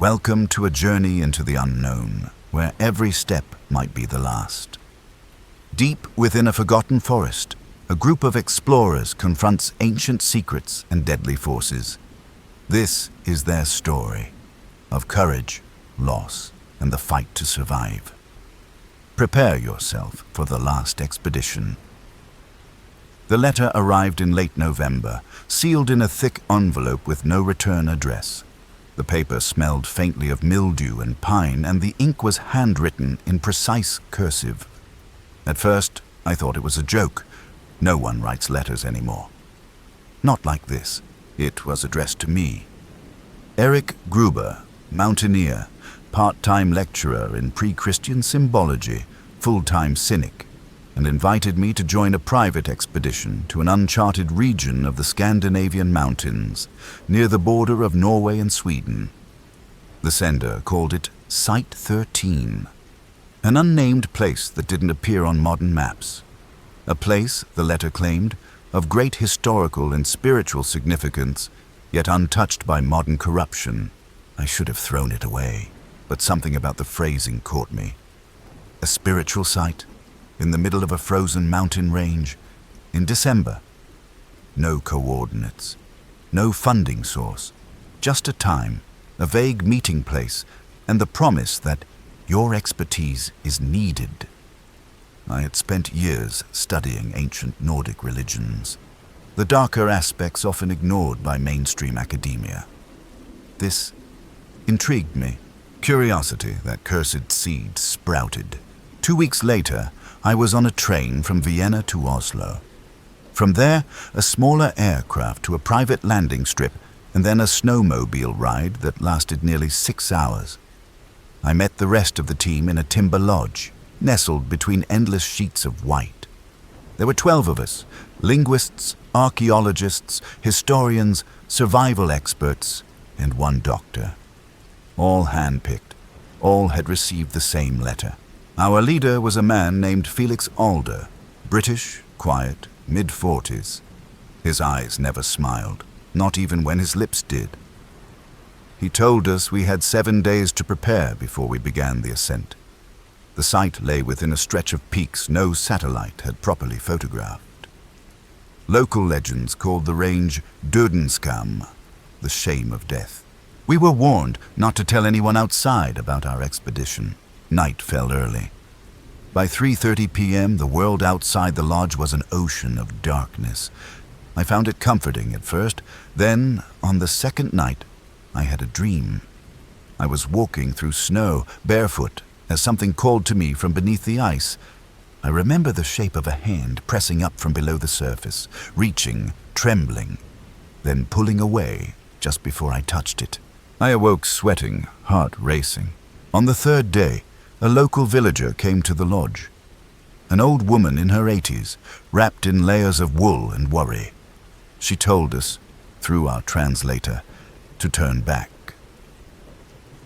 Welcome to a journey into the unknown, where every step might be the last. Deep within a forgotten forest, a group of explorers confronts ancient secrets and deadly forces. This is their story of courage, loss, and the fight to survive. Prepare yourself for the last expedition. The letter arrived in late November, sealed in a thick envelope with no return address. The paper smelled faintly of mildew and pine, and the ink was handwritten in precise cursive. At first, I thought it was a joke. No one writes letters anymore. Not like this. It was addressed to me. Eric Gruber, mountaineer, part-time lecturer in pre-Christian symbology, full-time cynic, and invited me to join a private expedition to an uncharted region of the Scandinavian mountains, near the border of Norway and Sweden. The sender called it Site 13, an unnamed place that didn't appear on modern maps. A place, the letter claimed, of great historical and spiritual significance, yet untouched by modern corruption. I should have thrown it away, but something about the phrasing caught me. A spiritual site? In the middle of a frozen mountain range, in December. No coordinates, no funding source, just a time, a vague meeting place, and the promise that your expertise is needed. I had spent years studying ancient Nordic religions, the darker aspects often ignored by mainstream academia. This intrigued me. Curiosity, that cursed seed, sprouted. 2 weeks later, I was on a train from Vienna to Oslo. From there, a smaller aircraft to a private landing strip, and then a snowmobile ride that lasted nearly 6 hours. I met the rest of the team in a timber lodge, nestled between endless sheets of white. There were 12 of us, linguists, archaeologists, historians, survival experts, and one doctor. All hand-picked, all had received the same letter. Our leader was a man named Felix Alder, British, quiet, mid-40s. His eyes never smiled, not even when his lips did. He told us we had 7 days to prepare before we began the ascent. The site lay within a stretch of peaks no satellite had properly photographed. Local legends called the range Dödenskam, the shame of death. We were warned not to tell anyone outside about our expedition. Night fell early. By 3:30 p.m., the world outside the lodge was an ocean of darkness. I found it comforting at first. Then, on the second night, I had a dream. I was walking through snow, barefoot, as something called to me from beneath the ice. I remember the shape of a hand pressing up from below the surface, reaching, trembling, then pulling away just before I touched it. I awoke sweating, heart racing. On the third day, a local villager came to the lodge. An old woman in her 80s, wrapped in layers of wool and worry. She told us, through our translator, to turn back.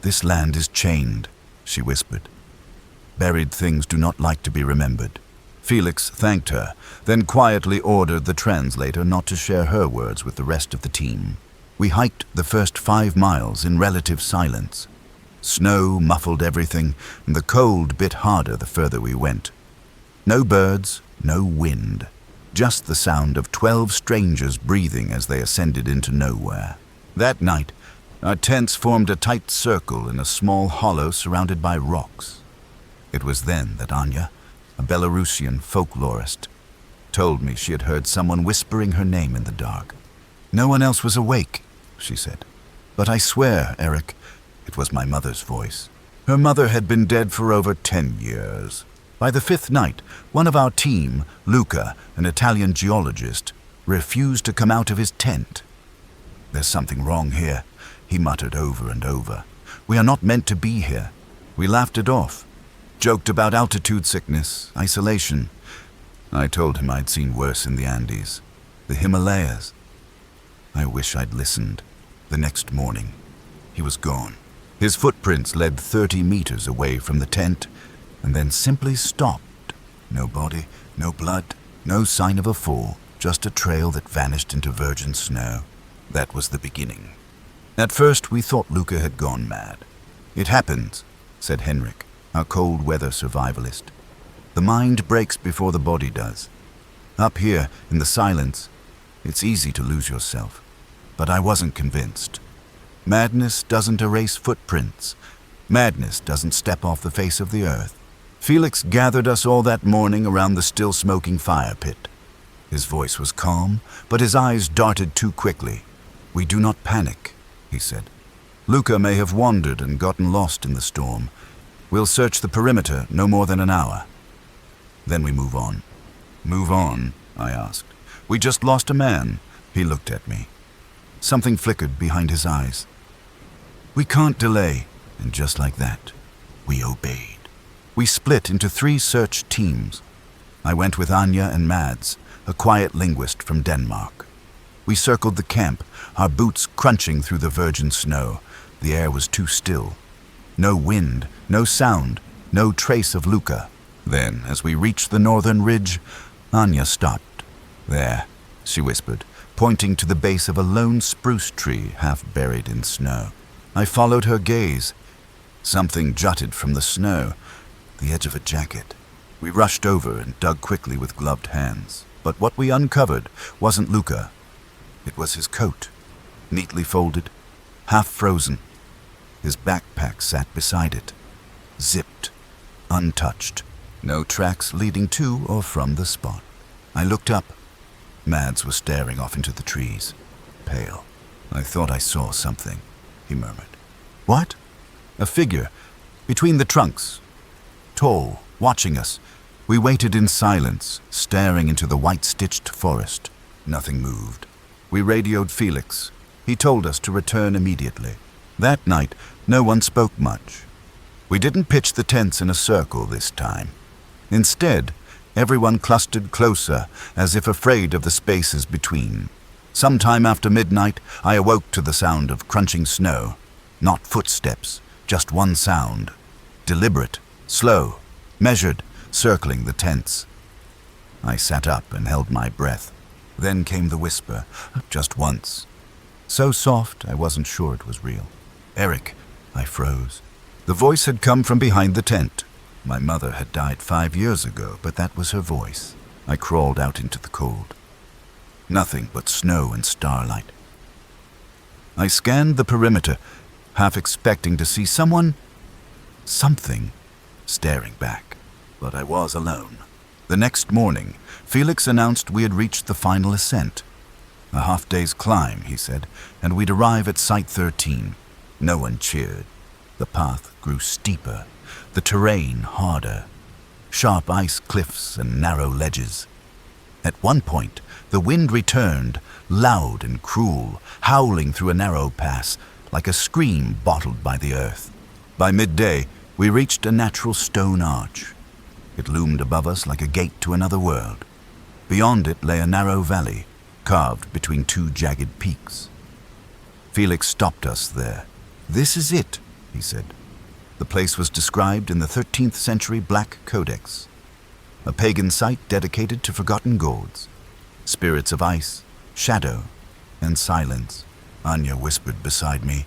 "This land is chained," she whispered. "Buried things do not like to be remembered." Felix thanked her, then quietly ordered the translator not to share her words with the rest of the team. We hiked the first 5 miles in relative silence. Snow muffled everything, and the cold bit harder the further we went. No birds, no wind, just the sound of 12 strangers breathing as they ascended into nowhere. That night, our tents formed a tight circle in a small hollow surrounded by rocks. It was then that Anya, a Belarusian folklorist, told me she had heard someone whispering her name in the dark. "No one else was awake," she said. "But I swear, Eric, it was my mother's voice." Her mother had been dead for over 10 years. By the 5th night, one of our team, Luca, an Italian geologist, refused to come out of his tent. "There's something wrong here," he muttered over and over. "We are not meant to be here." We laughed it off, joked about altitude sickness, isolation. I told him I'd seen worse in the Andes, the Himalayas. I wish I'd listened. The next morning, he was gone. His footprints led 30 meters away from the tent, and then simply stopped. No body, no blood, no sign of a fall, just a trail that vanished into virgin snow. That was the beginning. At first, we thought Luca had gone mad. "It happens," said Henrik, our cold weather survivalist. "The mind breaks before the body does. Up here, in the silence, it's easy to lose yourself." But I wasn't convinced. Madness doesn't erase footprints. Madness doesn't step off the face of the earth. Felix gathered us all that morning around the still-smoking fire pit. His voice was calm, but his eyes darted too quickly. "We do not panic," he said. "Luca may have wandered and gotten lost in the storm. We'll search the perimeter no more than an hour. Then we move on." "Move on?" I asked. "We just lost a man." He looked at me. Something flickered behind his eyes. "We can't delay." And just like that, we obeyed. We split into 3 search teams. I went with Anya and Mads, a quiet linguist from Denmark. We circled the camp, our boots crunching through the virgin snow. The air was too still. No wind, no sound, no trace of Luca. Then, as we reached the northern ridge, Anya stopped. "There," she whispered, pointing to the base of a lone spruce tree half buried in snow. I followed her gaze. Something jutted from the snow, the edge of a jacket. We rushed over and dug quickly with gloved hands. But what we uncovered wasn't Luca. It was his coat, neatly folded, half frozen. His backpack sat beside it, zipped, untouched. No tracks leading to or from the spot. I looked up. Mads was staring off into the trees, pale. "I thought I saw something," he murmured. "What?" "A figure, between the trunks. Tall, watching us." We waited in silence, staring into the white-stitched forest. Nothing moved. We radioed Felix. He told us to return immediately. That night, no one spoke much. We didn't pitch the tents in a circle this time. Instead, everyone clustered closer, as if afraid of the spaces between. Sometime after midnight, I awoke to the sound of crunching snow. Not footsteps, just one sound. Deliberate, slow, measured, circling the tents. I sat up and held my breath. Then came the whisper, just once. So soft, I wasn't sure it was real. "Eric," I froze. The voice had come from behind the tent. My mother had died 5 years ago, but that was her voice. I crawled out into the cold. Nothing but snow and starlight. I scanned the perimeter, half expecting to see something, staring back. But I was alone. The next morning, Felix announced we had reached the final ascent. "A half-day's climb," he said, "and we'd arrive at Site 13. No one cheered. The path grew steeper, the terrain harder. Sharp ice cliffs and narrow ledges. At one point, the wind returned, loud and cruel, howling through a narrow pass, like a scream bottled by the earth. By midday, we reached a natural stone arch. It loomed above us like a gate to another world. Beyond it lay a narrow valley, carved between 2 jagged peaks. Felix stopped us there. "This is it," he said. The place was described in the 13th century Black Codex, a pagan site dedicated to forgotten gods, spirits of ice, shadow, and silence. Anya whispered beside me.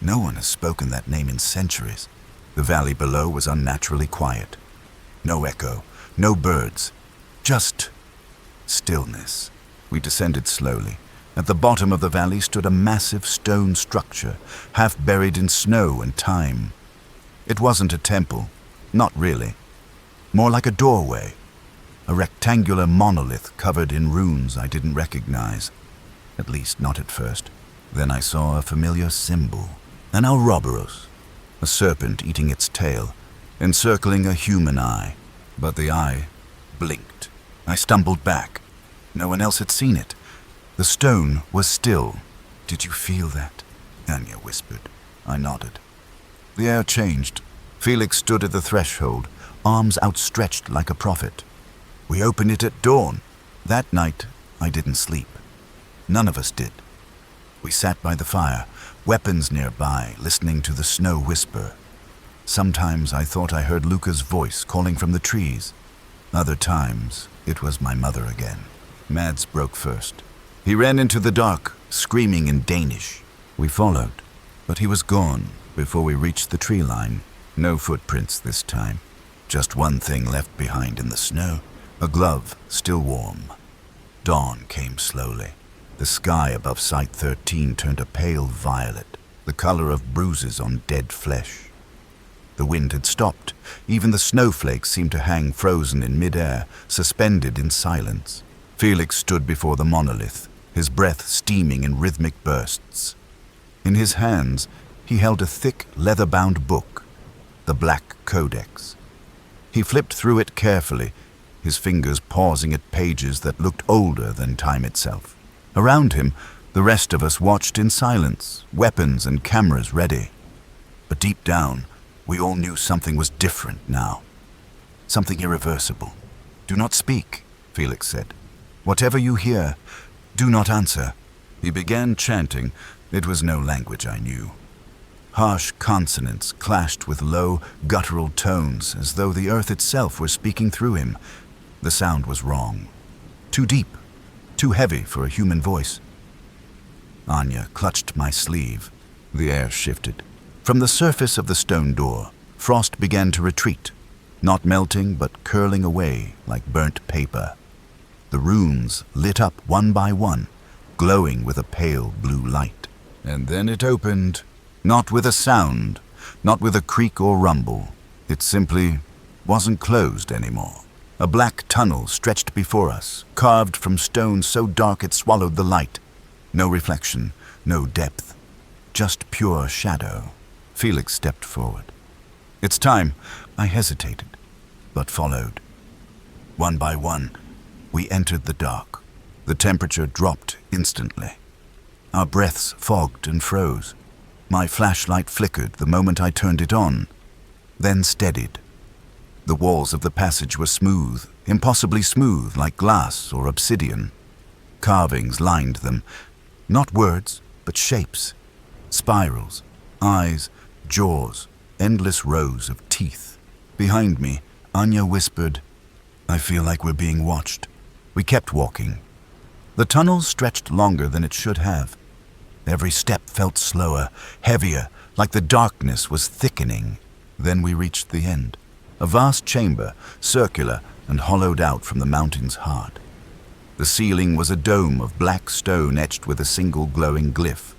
No one has spoken that name in centuries. The valley below was unnaturally quiet. No echo, no birds, just stillness. We descended slowly. At the bottom of the valley stood a massive stone structure, half buried in snow and time. It wasn't a temple, not really. More like a doorway, a rectangular monolith covered in runes I didn't recognize, at least not at first. Then I saw a familiar symbol, an Ouroboros, a serpent eating its tail, encircling a human eye. But the eye blinked. I stumbled back. No one else had seen it. The stone was still. "Did you feel that?" Anya whispered. I nodded. The air changed. Felix stood at the threshold, arms outstretched like a prophet. "We open it at dawn." That night, I didn't sleep. None of us did. We sat by the fire, weapons nearby, listening to the snow whisper. Sometimes I thought I heard Luca's voice calling from the trees. Other times, it was my mother again. Mads broke first. He ran into the dark, screaming in Danish. We followed, but he was gone before we reached the tree line. No footprints this time. Just one thing left behind in the snow, a glove still warm. Dawn came slowly. The sky above Site 13 turned a pale violet, the color of bruises on dead flesh. The wind had stopped. Even the snowflakes seemed to hang frozen in midair, suspended in silence. Felix stood before the monolith, his breath steaming in rhythmic bursts. In his hands, he held a thick, leather-bound book, the Black Codex. He flipped through it carefully, his fingers pausing at pages that looked older than time itself. Around him, the rest of us watched in silence, weapons and cameras ready. But deep down, we all knew something was different now. Something irreversible. "Do not speak," Felix said. "Whatever you hear, do not answer." He began chanting. It was no language I knew. Harsh consonants clashed with low, guttural tones, as though the earth itself were speaking through him. The sound was wrong. Too deep, too heavy for a human voice. Anya clutched my sleeve. The air shifted. From the surface of the stone door, frost began to retreat, not melting but curling away like burnt paper. The runes lit up one by one, glowing with a pale blue light. And then it opened, not with a sound, not with a creak or rumble. It simply wasn't closed anymore. A black tunnel stretched before us, carved from stone so dark it swallowed the light. No reflection, no depth, just pure shadow. Felix stepped forward. "It's time." I hesitated, but followed. One by one, we entered the dark. The temperature dropped instantly. Our breaths fogged and froze. My flashlight flickered the moment I turned it on, then steadied. The walls of the passage were smooth, impossibly smooth, like glass or obsidian. Carvings lined them, not words, but shapes. Spirals, eyes, jaws, endless rows of teeth. Behind me, Anya whispered, "I feel like we're being watched." We kept walking. The tunnel stretched longer than it should have. Every step felt slower, heavier, like the darkness was thickening. Then we reached the end. A vast chamber, circular and hollowed out from the mountain's heart. The ceiling was a dome of black stone etched with a single glowing glyph,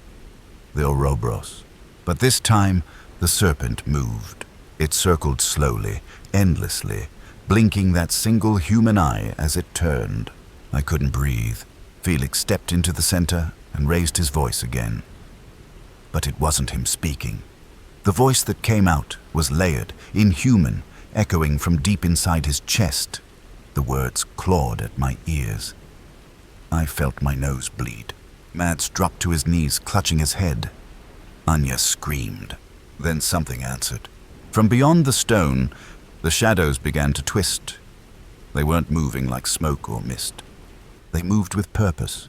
the Ouroboros. But this time, the serpent moved. It circled slowly, endlessly, blinking that single human eye as it turned. I couldn't breathe. Felix stepped into the center and raised his voice again. But it wasn't him speaking. The voice that came out was layered, inhuman, echoing from deep inside his chest. The words clawed at my ears. I felt my nose bleed. Mads dropped to his knees, clutching his head. Anya screamed. Then something answered. From beyond the stone, the shadows began to twist. They weren't moving like smoke or mist. They moved with purpose.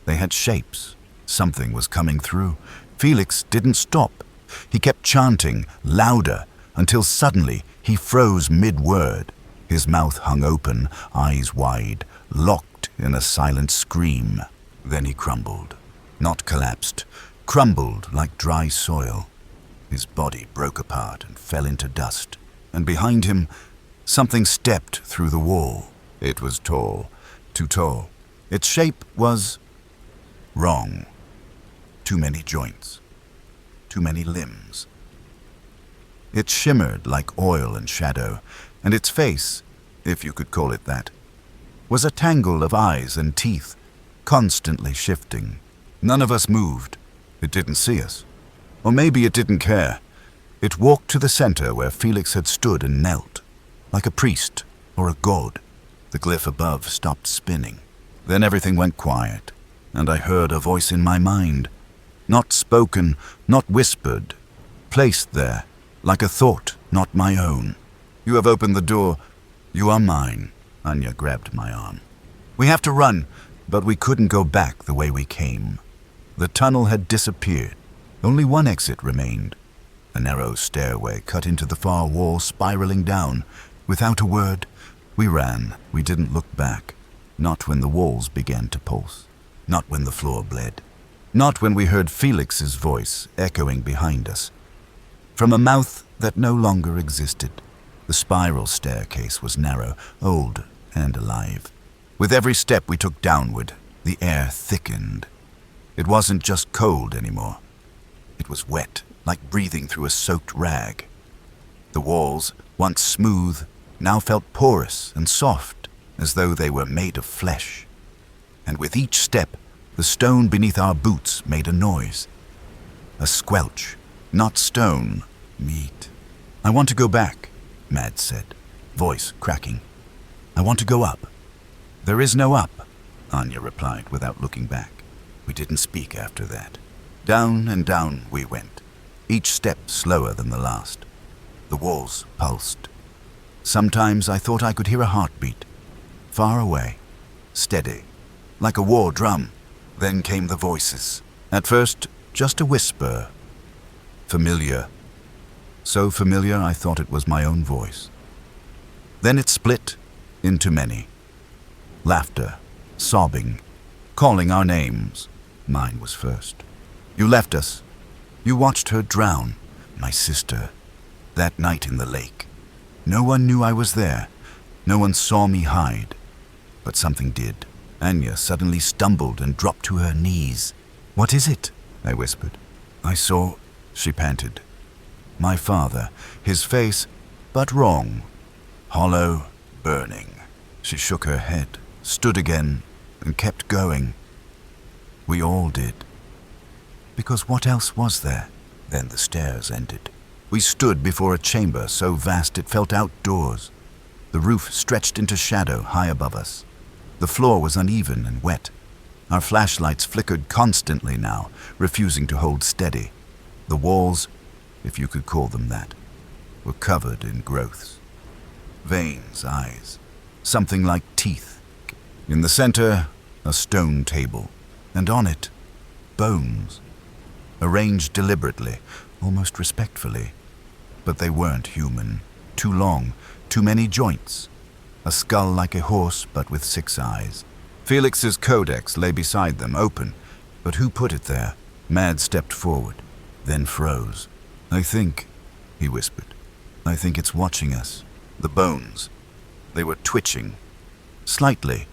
They had shapes. Something was coming through. Felix didn't stop. He kept chanting, louder, until suddenly he froze mid-word. His mouth hung open, eyes wide, locked in a silent scream. Then he crumbled. Not collapsed, crumbled like dry soil. His body broke apart and fell into dust. And behind him, something stepped through the wall. It was tall, too tall. Its shape was wrong. Too many joints. Too many limbs. It shimmered like oil and shadow, and its face, if you could call it that, was a tangle of eyes and teeth, constantly shifting. None of us moved. It didn't see us. Or maybe it didn't care. It walked to the center where Felix had stood and knelt, like a priest or a god. The glyph above stopped spinning. Then everything went quiet, and I heard a voice in my mind, not spoken, not whispered, placed there, like a thought, not my own. "You have opened the door. You are mine." Anya grabbed my arm. "We have to run," but we couldn't go back the way we came. The tunnel had disappeared. Only one exit remained. A narrow stairway cut into the far wall, spiraling down. Without a word, we ran. We didn't look back. Not when the walls began to pulse. Not when the floor bled. Not when we heard Felix's voice echoing behind us. From a mouth that no longer existed, the spiral staircase was narrow, old, and alive. With every step we took downward, the air thickened. It wasn't just cold anymore. It was wet, like breathing through a soaked rag. The walls, once smooth, now felt porous and soft, as though they were made of flesh. And with each step, the stone beneath our boots made a noise. A squelch, not stone, meat. "I want to go back," Mads said, voice cracking. "I want to go up." "There is no up," Anya replied without looking back. We didn't speak after that. Down and down we went, each step slower than the last. The walls pulsed. Sometimes I thought I could hear a heartbeat, far away, steady, like a war drum. Then came the voices. At first, just a whisper. Familiar. So familiar I thought it was my own voice. Then it split into many. Laughter, sobbing, calling our names. Mine was first. "You left us. You watched her drown, my sister, that night in the lake. No one knew I was there. No one saw me hide. But something did." Anya suddenly stumbled and dropped to her knees. "What is it?" I whispered. "I saw," she panted. "My father, his face, but wrong. Hollow, burning." She shook her head, stood again, and kept going. We all did. Because what else was there? Then the stairs ended. We stood before a chamber so vast it felt outdoors. The roof stretched into shadow high above us. The floor was uneven and wet. Our flashlights flickered constantly now, refusing to hold steady. The walls, if you could call them that, were covered in growths. Veins, eyes, something like teeth. In the center, a stone table, and on it, bones, arranged deliberately, almost respectfully. But they weren't human. Too long, too many joints. A skull like a horse, but with 6 eyes. Felix's codex lay beside them, open. But who put it there? Mads stepped forward, then froze. "I think," he whispered, "I think it's watching us." The bones, they were twitching, slightly,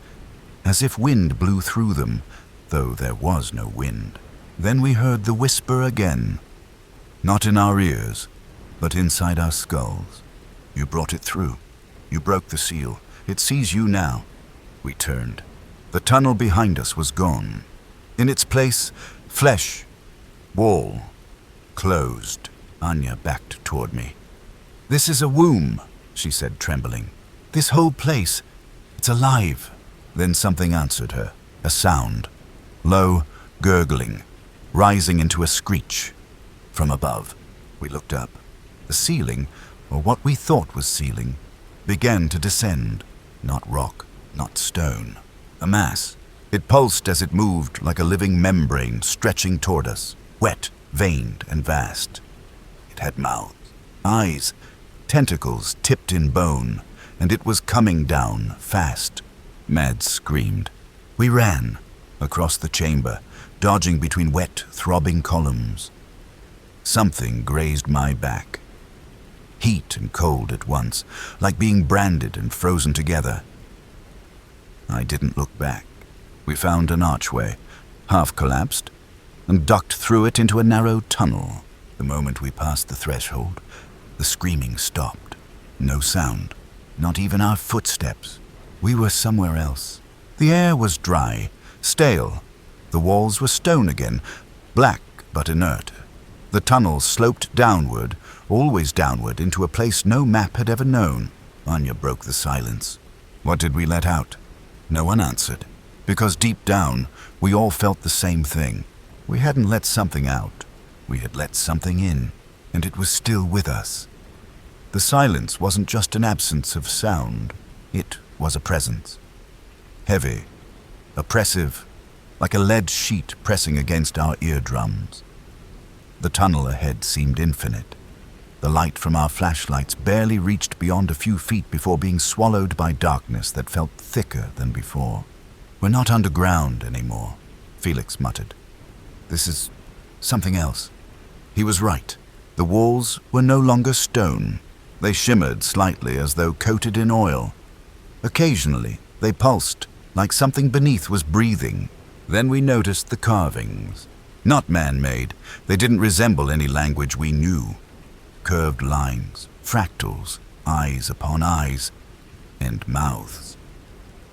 as if wind blew through them, though there was no wind. Then we heard the whisper again, not in our ears, but inside our skulls. "You brought it through. You broke the seal. It sees you now." We turned. The tunnel behind us was gone. In its place, flesh, wall, closed. Anya backed toward me. "This is a womb," she said, trembling. "This whole place, it's alive." Then something answered her, a sound, low, gurgling, rising into a screech. From above, we looked up. The ceiling, or what we thought was ceiling, began to descend. Not rock, not stone. A mass. It pulsed as it moved like a living membrane stretching toward us, wet, veined, and vast. It had mouths, eyes, tentacles tipped in bone, and it was coming down, fast. Mads screamed. We ran, across the chamber, dodging between wet, throbbing columns. Something grazed my back. Heat and cold at once, like being branded and frozen together. I didn't look back. We found an archway, half collapsed, and ducked through it into a narrow tunnel. The moment we passed the threshold, the screaming stopped. No sound, not even our footsteps. We were somewhere else. The air was dry, stale. The walls were stone again, black but inert. The tunnel sloped downward, always downward, into a place no map had ever known. Anya broke the silence. What did we let out? No one answered, because deep down, we all felt the same thing. We hadn't let something out. We had let something in, and it was still with us. The silence wasn't just an absence of sound. It was a presence. Heavy, oppressive, like a lead sheet pressing against our eardrums. The tunnel ahead seemed infinite. The light from our flashlights barely reached beyond a few feet before being swallowed by darkness that felt thicker than before. We're not underground anymore, Felix muttered. This is something else. He was right. The walls were no longer stone. They shimmered slightly as though coated in oil. Occasionally, they pulsed, like something beneath was breathing. Then we noticed the carvings. Not man-made, they didn't resemble any language we knew. Curved lines, fractals, eyes upon eyes, and mouths.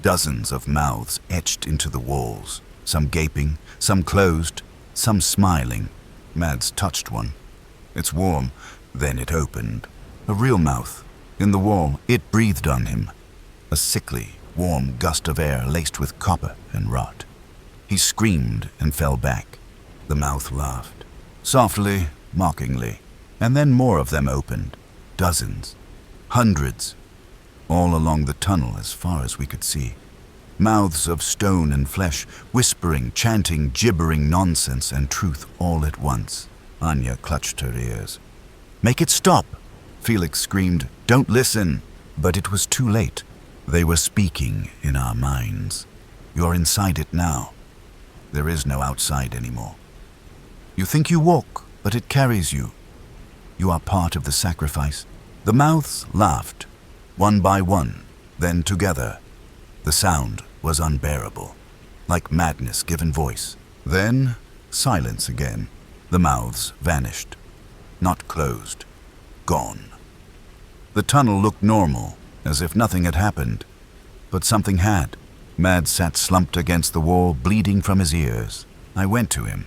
Dozens of mouths etched into the walls, some gaping, some closed, some smiling. Mads touched one. It's warm. Then it opened. A real mouth. In the wall, it breathed on him. A sickly, warm gust of air laced with copper and rot. He screamed and fell back. The mouth laughed. Softly, mockingly. And then more of them opened. Dozens. Hundreds. All along the tunnel as far as we could see. Mouths of stone and flesh, whispering, chanting, gibbering nonsense and truth all at once. Anya clutched her ears. "Make it stop!" Felix screamed. "Don't listen!" But it was too late. They were speaking in our minds. You're inside it now. There is no outside anymore. You think you walk, but it carries you. You are part of the sacrifice. The mouths laughed, one by one, then together. The sound was unbearable, like madness given voice. Then, silence again. The mouths vanished. Not closed. Gone. The tunnel looked normal, as if nothing had happened. But something had. Mads sat slumped against the wall, bleeding from his ears. I went to him.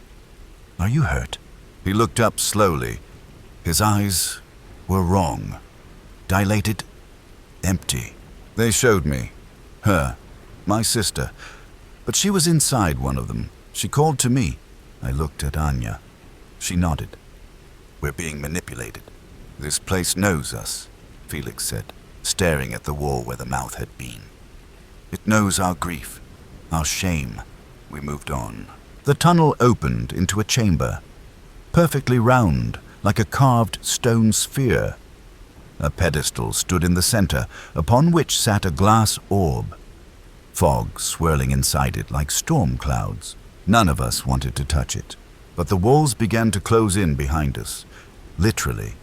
"Are you hurt?" He looked up slowly. His eyes were wrong. Dilated, empty. They showed me. Her. My sister. But she was inside one of them. She called to me. I looked at Anya. She nodded. "We're being manipulated. This place knows us," Felix said, staring at the wall where the mouth had been. "It knows our grief, our shame." We moved on. The tunnel opened into a chamber, perfectly round, like a carved stone sphere. A pedestal stood in the center, upon which sat a glass orb. Fog swirling inside it like storm clouds. None of us wanted to touch it, but the walls began to close in behind us, literally,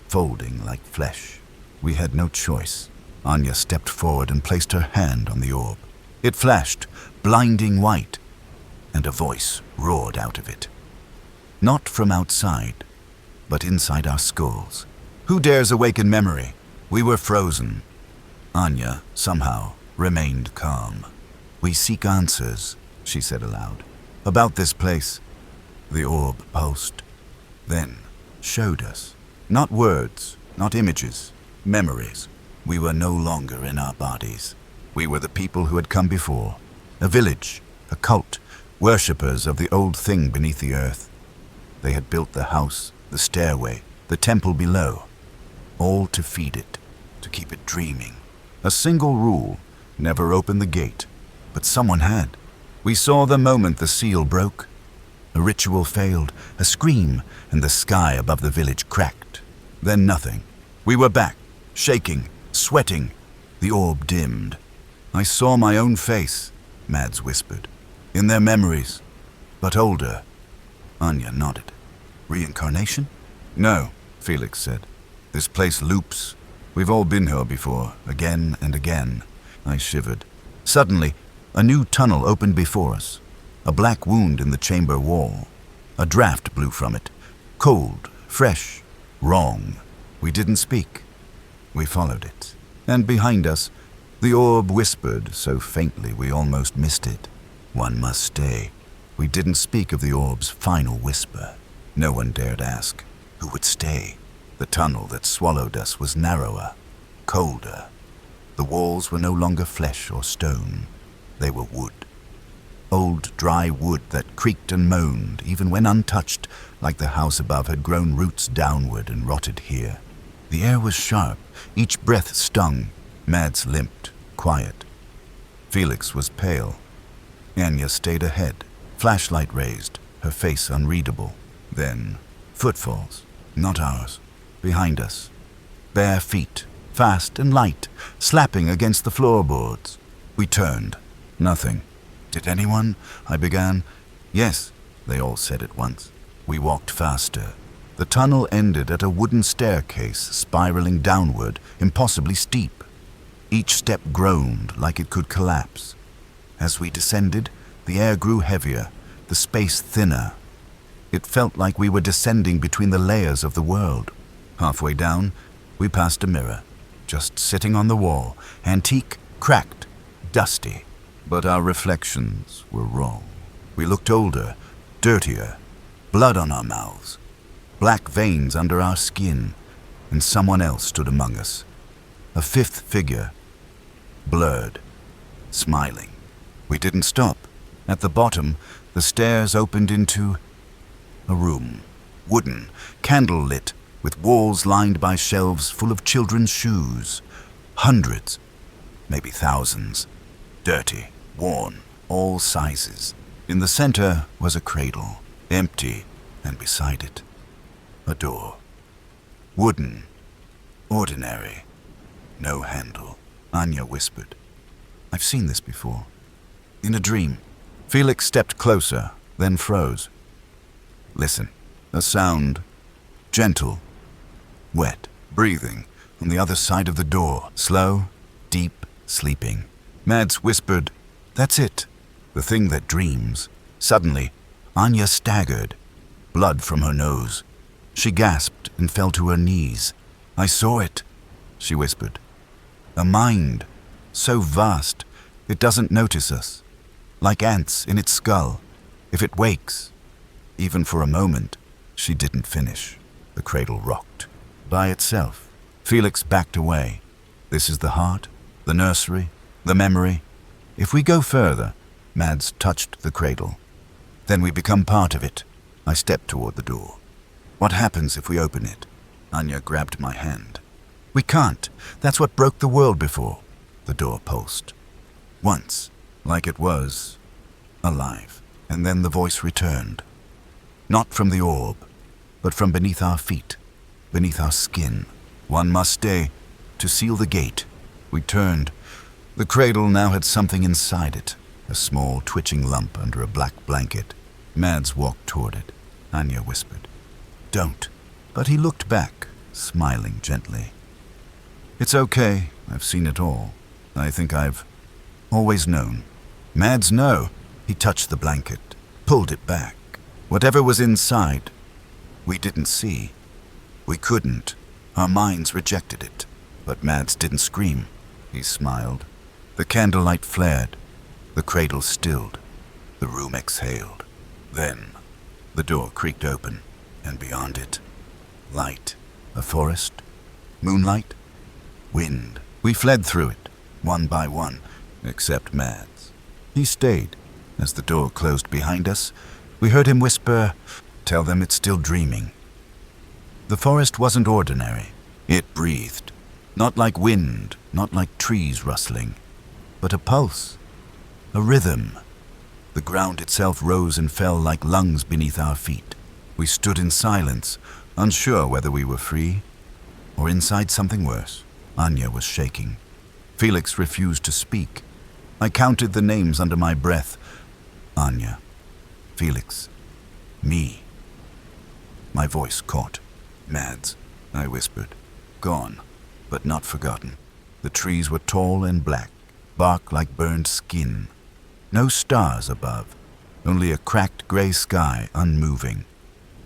folding like flesh. We had no choice. Anya stepped forward and placed her hand on the orb. It flashed, blinding white, and a voice roared out of it. Not from outside, but inside our skulls. "Who dares awaken memory?" We were frozen. Anya, somehow, remained calm. "We seek answers," she said aloud. "About this place." The orb pulsed, then showed us. Not words, not images, memories. We were no longer in our bodies. We were the people who had come before. A village, a cult, worshippers of the old thing beneath the earth. They had built the house, the stairway, the temple below, all to feed it, to keep it dreaming. A single rule: never open the gate. But someone had. We saw the moment the seal broke. A ritual failed, a scream, and the sky above the village cracked. Then nothing. We were back, shaking, sweating. The orb dimmed. "I saw my own face," Mads whispered. "In their memories, but older." Anya nodded. "Reincarnation?" "No," Felix said. "This place loops. We've all been here before, again and again." I shivered. Suddenly, a new tunnel opened before us. A black wound in the chamber wall. A draft blew from it. Cold, fresh, wrong. We didn't speak. We followed it. And behind us, the orb whispered so faintly we almost missed it. "One must stay." We didn't speak of the orb's final whisper. No one dared ask. Who would stay? The tunnel that swallowed us was narrower, colder. The walls were no longer flesh or stone. They were wood. Old, dry wood that creaked and moaned, even when untouched, like the house above had grown roots downward and rotted here. The air was sharp. Each breath stung. Mads limped, quiet. Felix was pale. Anya stayed ahead, flashlight raised, her face unreadable. Then, footfalls, not ours, behind us. Bare feet, fast and light, slapping against the floorboards. We turned. Nothing. "Did anyone?" I began. "Yes," they all said at once. We walked faster. The tunnel ended at a wooden staircase spiraling downward, impossibly steep. Each step groaned like it could collapse. As we descended, the air grew heavier, the space thinner. It felt like we were descending between the layers of the world. Halfway down, we passed a mirror, just sitting on the wall, antique, cracked, dusty. But our reflections were wrong. We looked older, dirtier, blood on our mouths, black veins under our skin, and someone else stood among us. A fifth figure, blurred, smiling. We didn't stop. At the bottom, the stairs opened into a room, wooden, candle-lit, with walls lined by shelves full of children's shoes. Hundreds, maybe thousands, dirty, worn, all sizes. In the center was a cradle, empty, and beside it, a door. Wooden, ordinary, no handle. Anya whispered, "I've seen this before. In a dream." Felix stepped closer, then froze. Listen, a sound, gentle, wet, breathing on the other side of the door, slow, deep, sleeping. Mads whispered, "That's it, the thing that dreams." Suddenly, Anya staggered, blood from her nose. She gasped and fell to her knees. "I saw it," she whispered. "A mind, so vast, it doesn't notice us. Like ants in its skull, if it wakes." Even for a moment, she didn't finish. The cradle rocked. By itself. Felix backed away. This is the heart, the nursery, the memory. If we go further, Mads touched the cradle. Then we become part of it. I stepped toward the door. What happens if we open it? Anya grabbed my hand. "We can't. That's what broke the world before." The door pulsed. Once, like it was alive. And then the voice returned. Not from the orb, but from beneath our feet, beneath our skin. One must stay to seal the gate. We turned. The cradle now had something inside it, a small twitching lump under a black blanket. Mads walked toward it. Anya whispered, "Don't." But he looked back, smiling gently. "It's okay. I've seen it all. I think I've always known." Mads, no. He touched the blanket, pulled it back. Whatever was inside, we didn't see. We couldn't. Our minds rejected it. But Mads didn't scream. He smiled. The candlelight flared. The cradle stilled. The room exhaled. Then, the door creaked open, and beyond it, light. A forest. Moonlight. Wind. We fled through it, one by one, except Mads. He stayed. As the door closed behind us, we heard him whisper, "Tell them it's still dreaming." The forest wasn't ordinary. It breathed. Not like wind, not like trees rustling, but a pulse, a rhythm. The ground itself rose and fell like lungs beneath our feet. We stood in silence, unsure whether we were free or inside something worse. Anya was shaking. Felix refused to speak. I counted the names under my breath. Anya, Felix, me. My voice caught. "Mads," I whispered. "Gone, but not forgotten." The trees were tall and black, bark like burned skin. No stars above, only a cracked gray sky unmoving.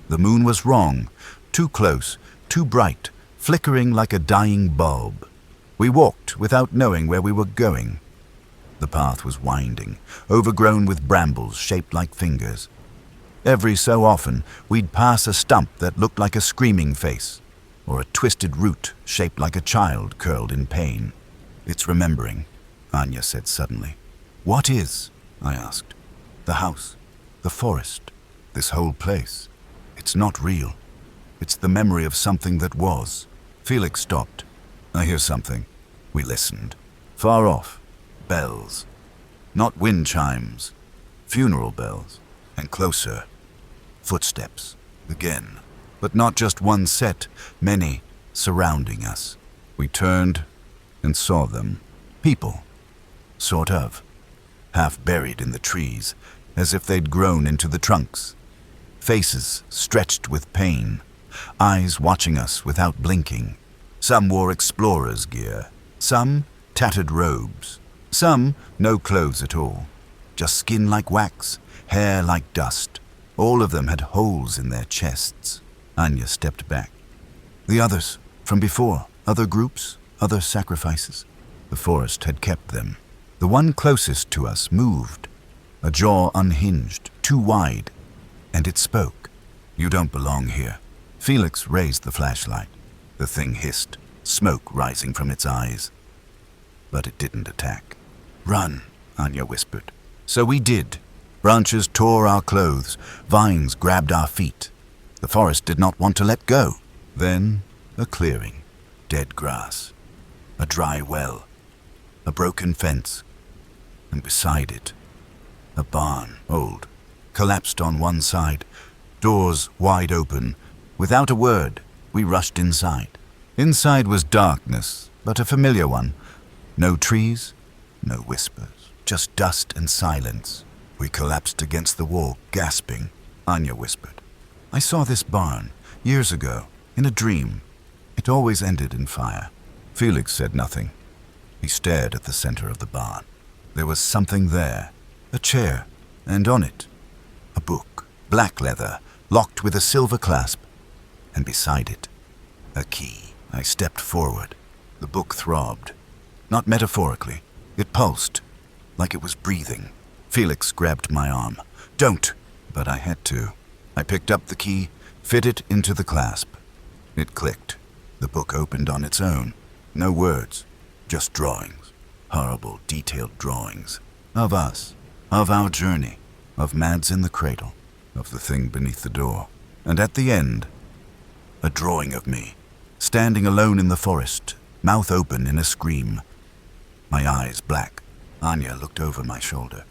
The moon was wrong, too close, too bright, flickering like a dying bulb. We walked without knowing where we were going. The path was winding, overgrown with brambles shaped like fingers. Every so often, we'd pass a stump that looked like a screaming face, or a twisted root shaped like a child curled in pain. "It's remembering," Anya said suddenly. "What is?" I asked. "The house, the forest, this whole place. It's not real. It's the memory of something that was." Felix stopped. "I hear something." We listened. Far off. Bells. Not wind chimes. Funeral bells. And closer. Footsteps. Again. But not just one set. Many surrounding us. We turned and saw them. People. Sort of. Half buried in the trees, as if they'd grown into the trunks. faces stretched with pain, eyes watching us without blinking. Some wore explorers' gear, some tattered robes, some no clothes at all, just skin like wax, hair like dust. All of them had holes in their chests. Anya stepped back. The others, from before, other groups, other sacrifices. The forest had kept them. The one closest to us moved, a jaw unhinged, too wide, and it spoke. "You don't belong here." Felix raised the flashlight. The thing hissed, smoke rising from its eyes. But it didn't attack. "Run," Anya whispered. So we did. Branches tore our clothes, vines grabbed our feet. The forest did not want to let go. Then a clearing, dead grass, a dry well, a broken fence, and beside it, a barn, old, collapsed on one side, doors wide open. Without a word, we rushed inside. Inside was darkness, but a familiar one. No trees, no whispers, just dust and silence. We collapsed against the wall, gasping. Anya whispered, "I saw this barn, years ago, in a dream. It always ended in fire." Felix said nothing. He stared at the center of the barn. There was something there, a chair, and on it, a book, black leather, locked with a silver clasp, and beside it, a key. I stepped forward. The book throbbed. Not metaphorically. It pulsed, like it was breathing. Felix grabbed my arm. "Don't!" But I had to. I picked up the key, fit it into the clasp. It clicked. The book opened on its own. No words, just drawings. Horrible, detailed drawings. Of us, of our journey, of Mads in the cradle, of the thing beneath the door. And at the end, a drawing of me, standing alone in the forest, mouth open in a scream. My eyes black. Anya looked over my shoulder.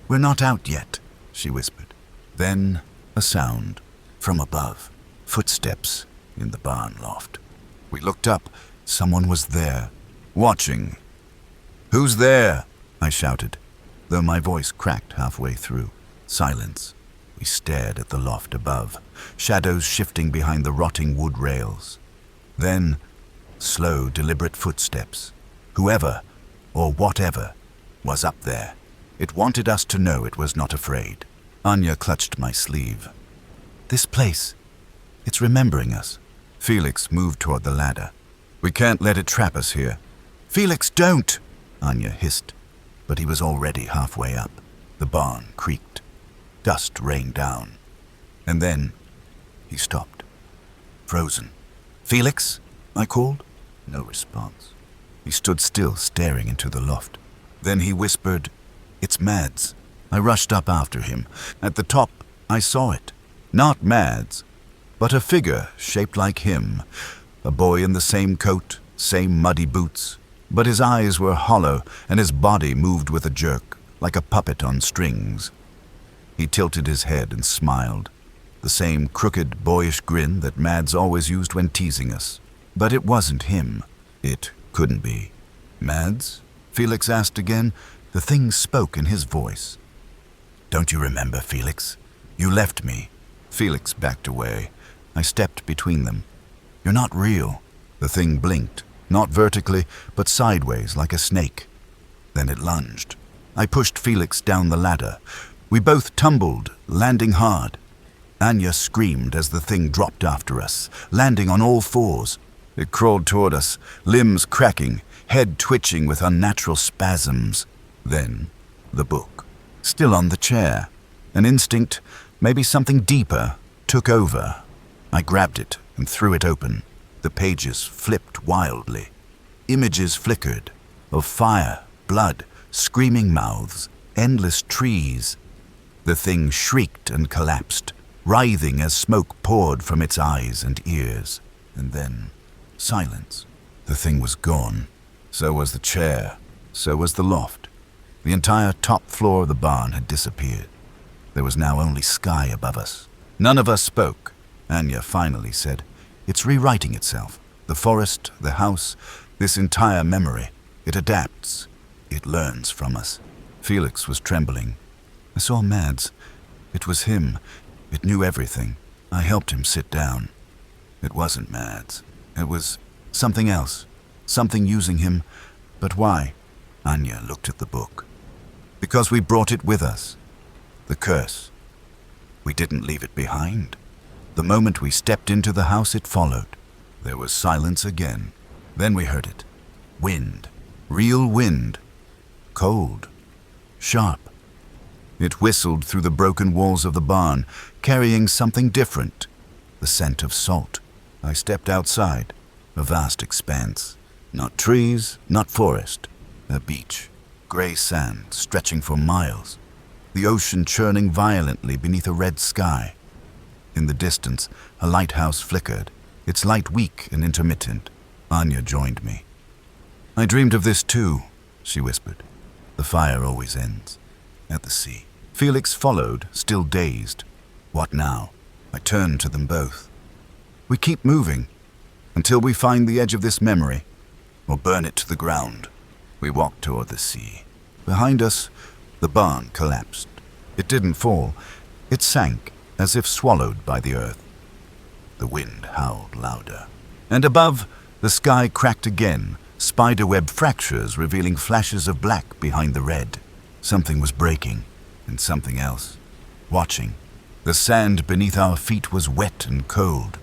"We're not out yet," she whispered. Then a sound from above. Footsteps in the barn loft. We looked up. Someone was there, watching. "Who's there?" I shouted, though my voice cracked halfway through. Silence. We stared at the loft above, shadows shifting behind the rotting wood rails. Then, slow, deliberate footsteps. Whoever, or whatever, was up there. It wanted us to know it was not afraid. Anya clutched my sleeve. "This place, it's remembering us." Felix moved toward the ladder. "We can't let it trap us here." "Felix, don't!" Anya hissed, but he was already halfway up. The barn creaked. Dust rained down. And then he stopped, frozen. "Felix?" I called. No response. He stood still, staring into the loft. Then he whispered, "It's Mads." I rushed up after him. At the top, I saw it. Not Mads, but a figure shaped like him. A boy in the same coat, same muddy boots. But his eyes were hollow, and his body moved with a jerk, like a puppet on strings. He tilted his head and smiled. The same crooked, boyish grin that Mads always used when teasing us. But it wasn't him. It couldn't be. "Mads?" Felix asked again. The thing spoke in his voice. "Don't you remember, Felix? You left me." Felix backed away. I stepped between them. "You're not real." The thing blinked, not vertically, but sideways like a snake. Then it lunged. I pushed Felix down the ladder. We both tumbled, landing hard. Anya screamed as the thing dropped after us, landing on all fours. It crawled toward us, limbs cracking, head twitching with unnatural spasms. Then, the book. Still on the chair. An instinct, maybe something deeper, took over. I grabbed it and threw it open. The pages flipped wildly. Images flickered, of fire, blood, screaming mouths, endless trees. The thing shrieked and collapsed, writhing as smoke poured from its eyes and ears. And then, silence. The thing was gone. So was the chair. So was the loft. The entire top floor of the barn had disappeared. There was now only sky above us. None of us spoke. Anya finally said, "It's rewriting itself. The forest, the house, this entire memory. It adapts. It learns from us." Felix was trembling. I saw Mads. It was him. It knew everything. I helped him sit down. It wasn't Mads. It was something else. Something using him. But why? Anya looked at the book. Because we brought it with us. The curse. We didn't leave it behind. The moment we stepped into the house, it followed. There was silence again. Then we heard it. Wind. Real wind. Cold. Sharp. It whistled through the broken walls of the barn, carrying something different. The scent of salt. I stepped outside. A vast expanse. Not trees, not forest. A beach. Gray sand stretching for miles. The ocean churning violently beneath a red sky. In the distance, a lighthouse flickered, its light weak and intermittent. Anya joined me. I dreamed of this too, she whispered. The fire always ends. At the sea. Felix followed, still dazed. What now? I turned to them both. We keep moving, until we find the edge of this memory, or burn it to the ground. We walked toward the sea. Behind us, the barn collapsed. It didn't fall. It sank, as if swallowed by the earth. The wind howled louder. And above, the sky cracked again, spiderweb fractures revealing flashes of black behind the red. Something was breaking, and something else. Watching. The sand beneath our feet was wet and cold.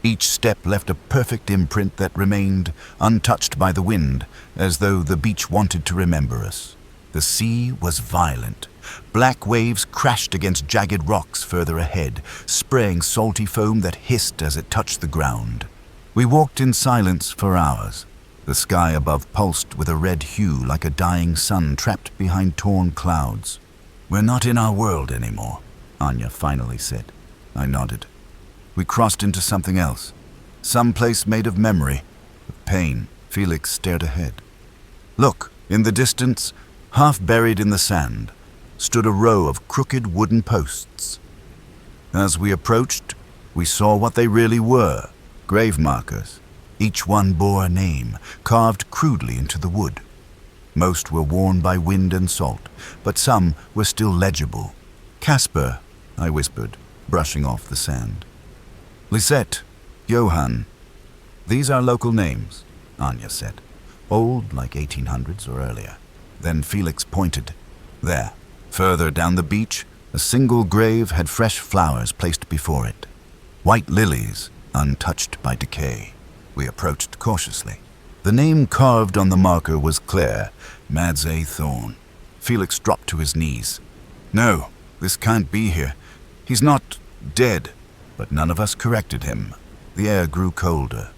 Each step left a perfect imprint that remained untouched by the wind, as though the beach wanted to remember us. The sea was violent. Black waves crashed against jagged rocks further ahead, spraying salty foam that hissed as it touched the ground. We walked in silence for hours. The sky above pulsed with a red hue like a dying sun trapped behind torn clouds. We're not in our world anymore, Anya finally said. I nodded. We crossed into something else. Some place made of memory, of pain. Felix stared ahead. Look, in the distance, half buried in the sand, stood a row of crooked wooden posts. As we approached, we saw what they really were, grave markers. Each one bore a name, carved crudely into the wood. Most were worn by wind and salt, but some were still legible. Casper, I whispered, brushing off the sand. Lisette, Johann. These are local names, Anya said. Old, like 1800s or earlier. Then Felix pointed. There, further down the beach, a single grave had fresh flowers placed before it. White lilies, untouched by decay. We approached cautiously. The name carved on the marker was Claire, Mads A. Thorne. Felix dropped to his knees. No, this can't be here. He's not dead. But none of us corrected him. The air grew colder.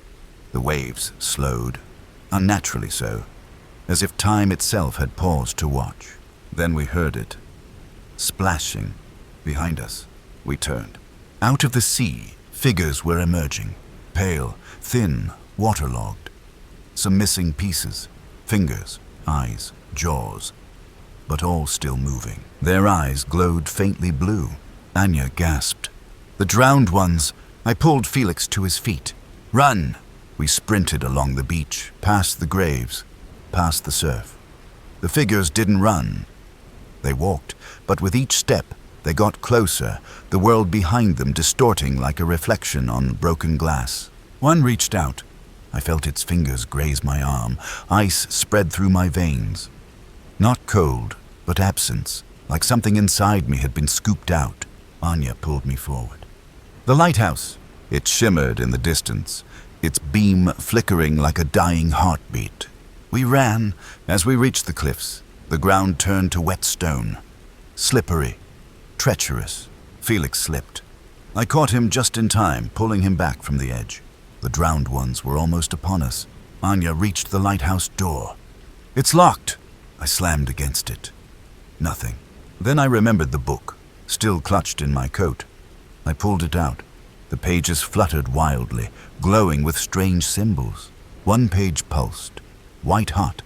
The waves slowed, unnaturally so, as if time itself had paused to watch. Then we heard it. Splashing. Behind us. We turned. Out of the sea, figures were emerging. Pale, thin, waterlogged. Some missing pieces. Fingers, eyes, jaws. But all still moving. Their eyes glowed faintly blue. Anya gasped. The drowned ones. I pulled Felix to his feet. Run! We sprinted along the beach, past the graves, past the surf. The figures didn't run. They walked, but with each step, they got closer, the world behind them distorting like a reflection on broken glass. One reached out. I felt its fingers graze my arm. Ice spread through my veins. Not cold, but absence, like something inside me had been scooped out. Anya pulled me forward. The lighthouse. It shimmered in the distance, its beam flickering like a dying heartbeat. We ran. As we reached the cliffs, the ground turned to wet stone. Slippery, treacherous. Felix slipped. I caught him just in time, pulling him back from the edge. The drowned ones were almost upon us. Anya reached the lighthouse door. It's locked. I slammed against it. Nothing. Then I remembered the book, still clutched in my coat. I pulled it out. The pages fluttered wildly, glowing with strange symbols. One page pulsed, white hot.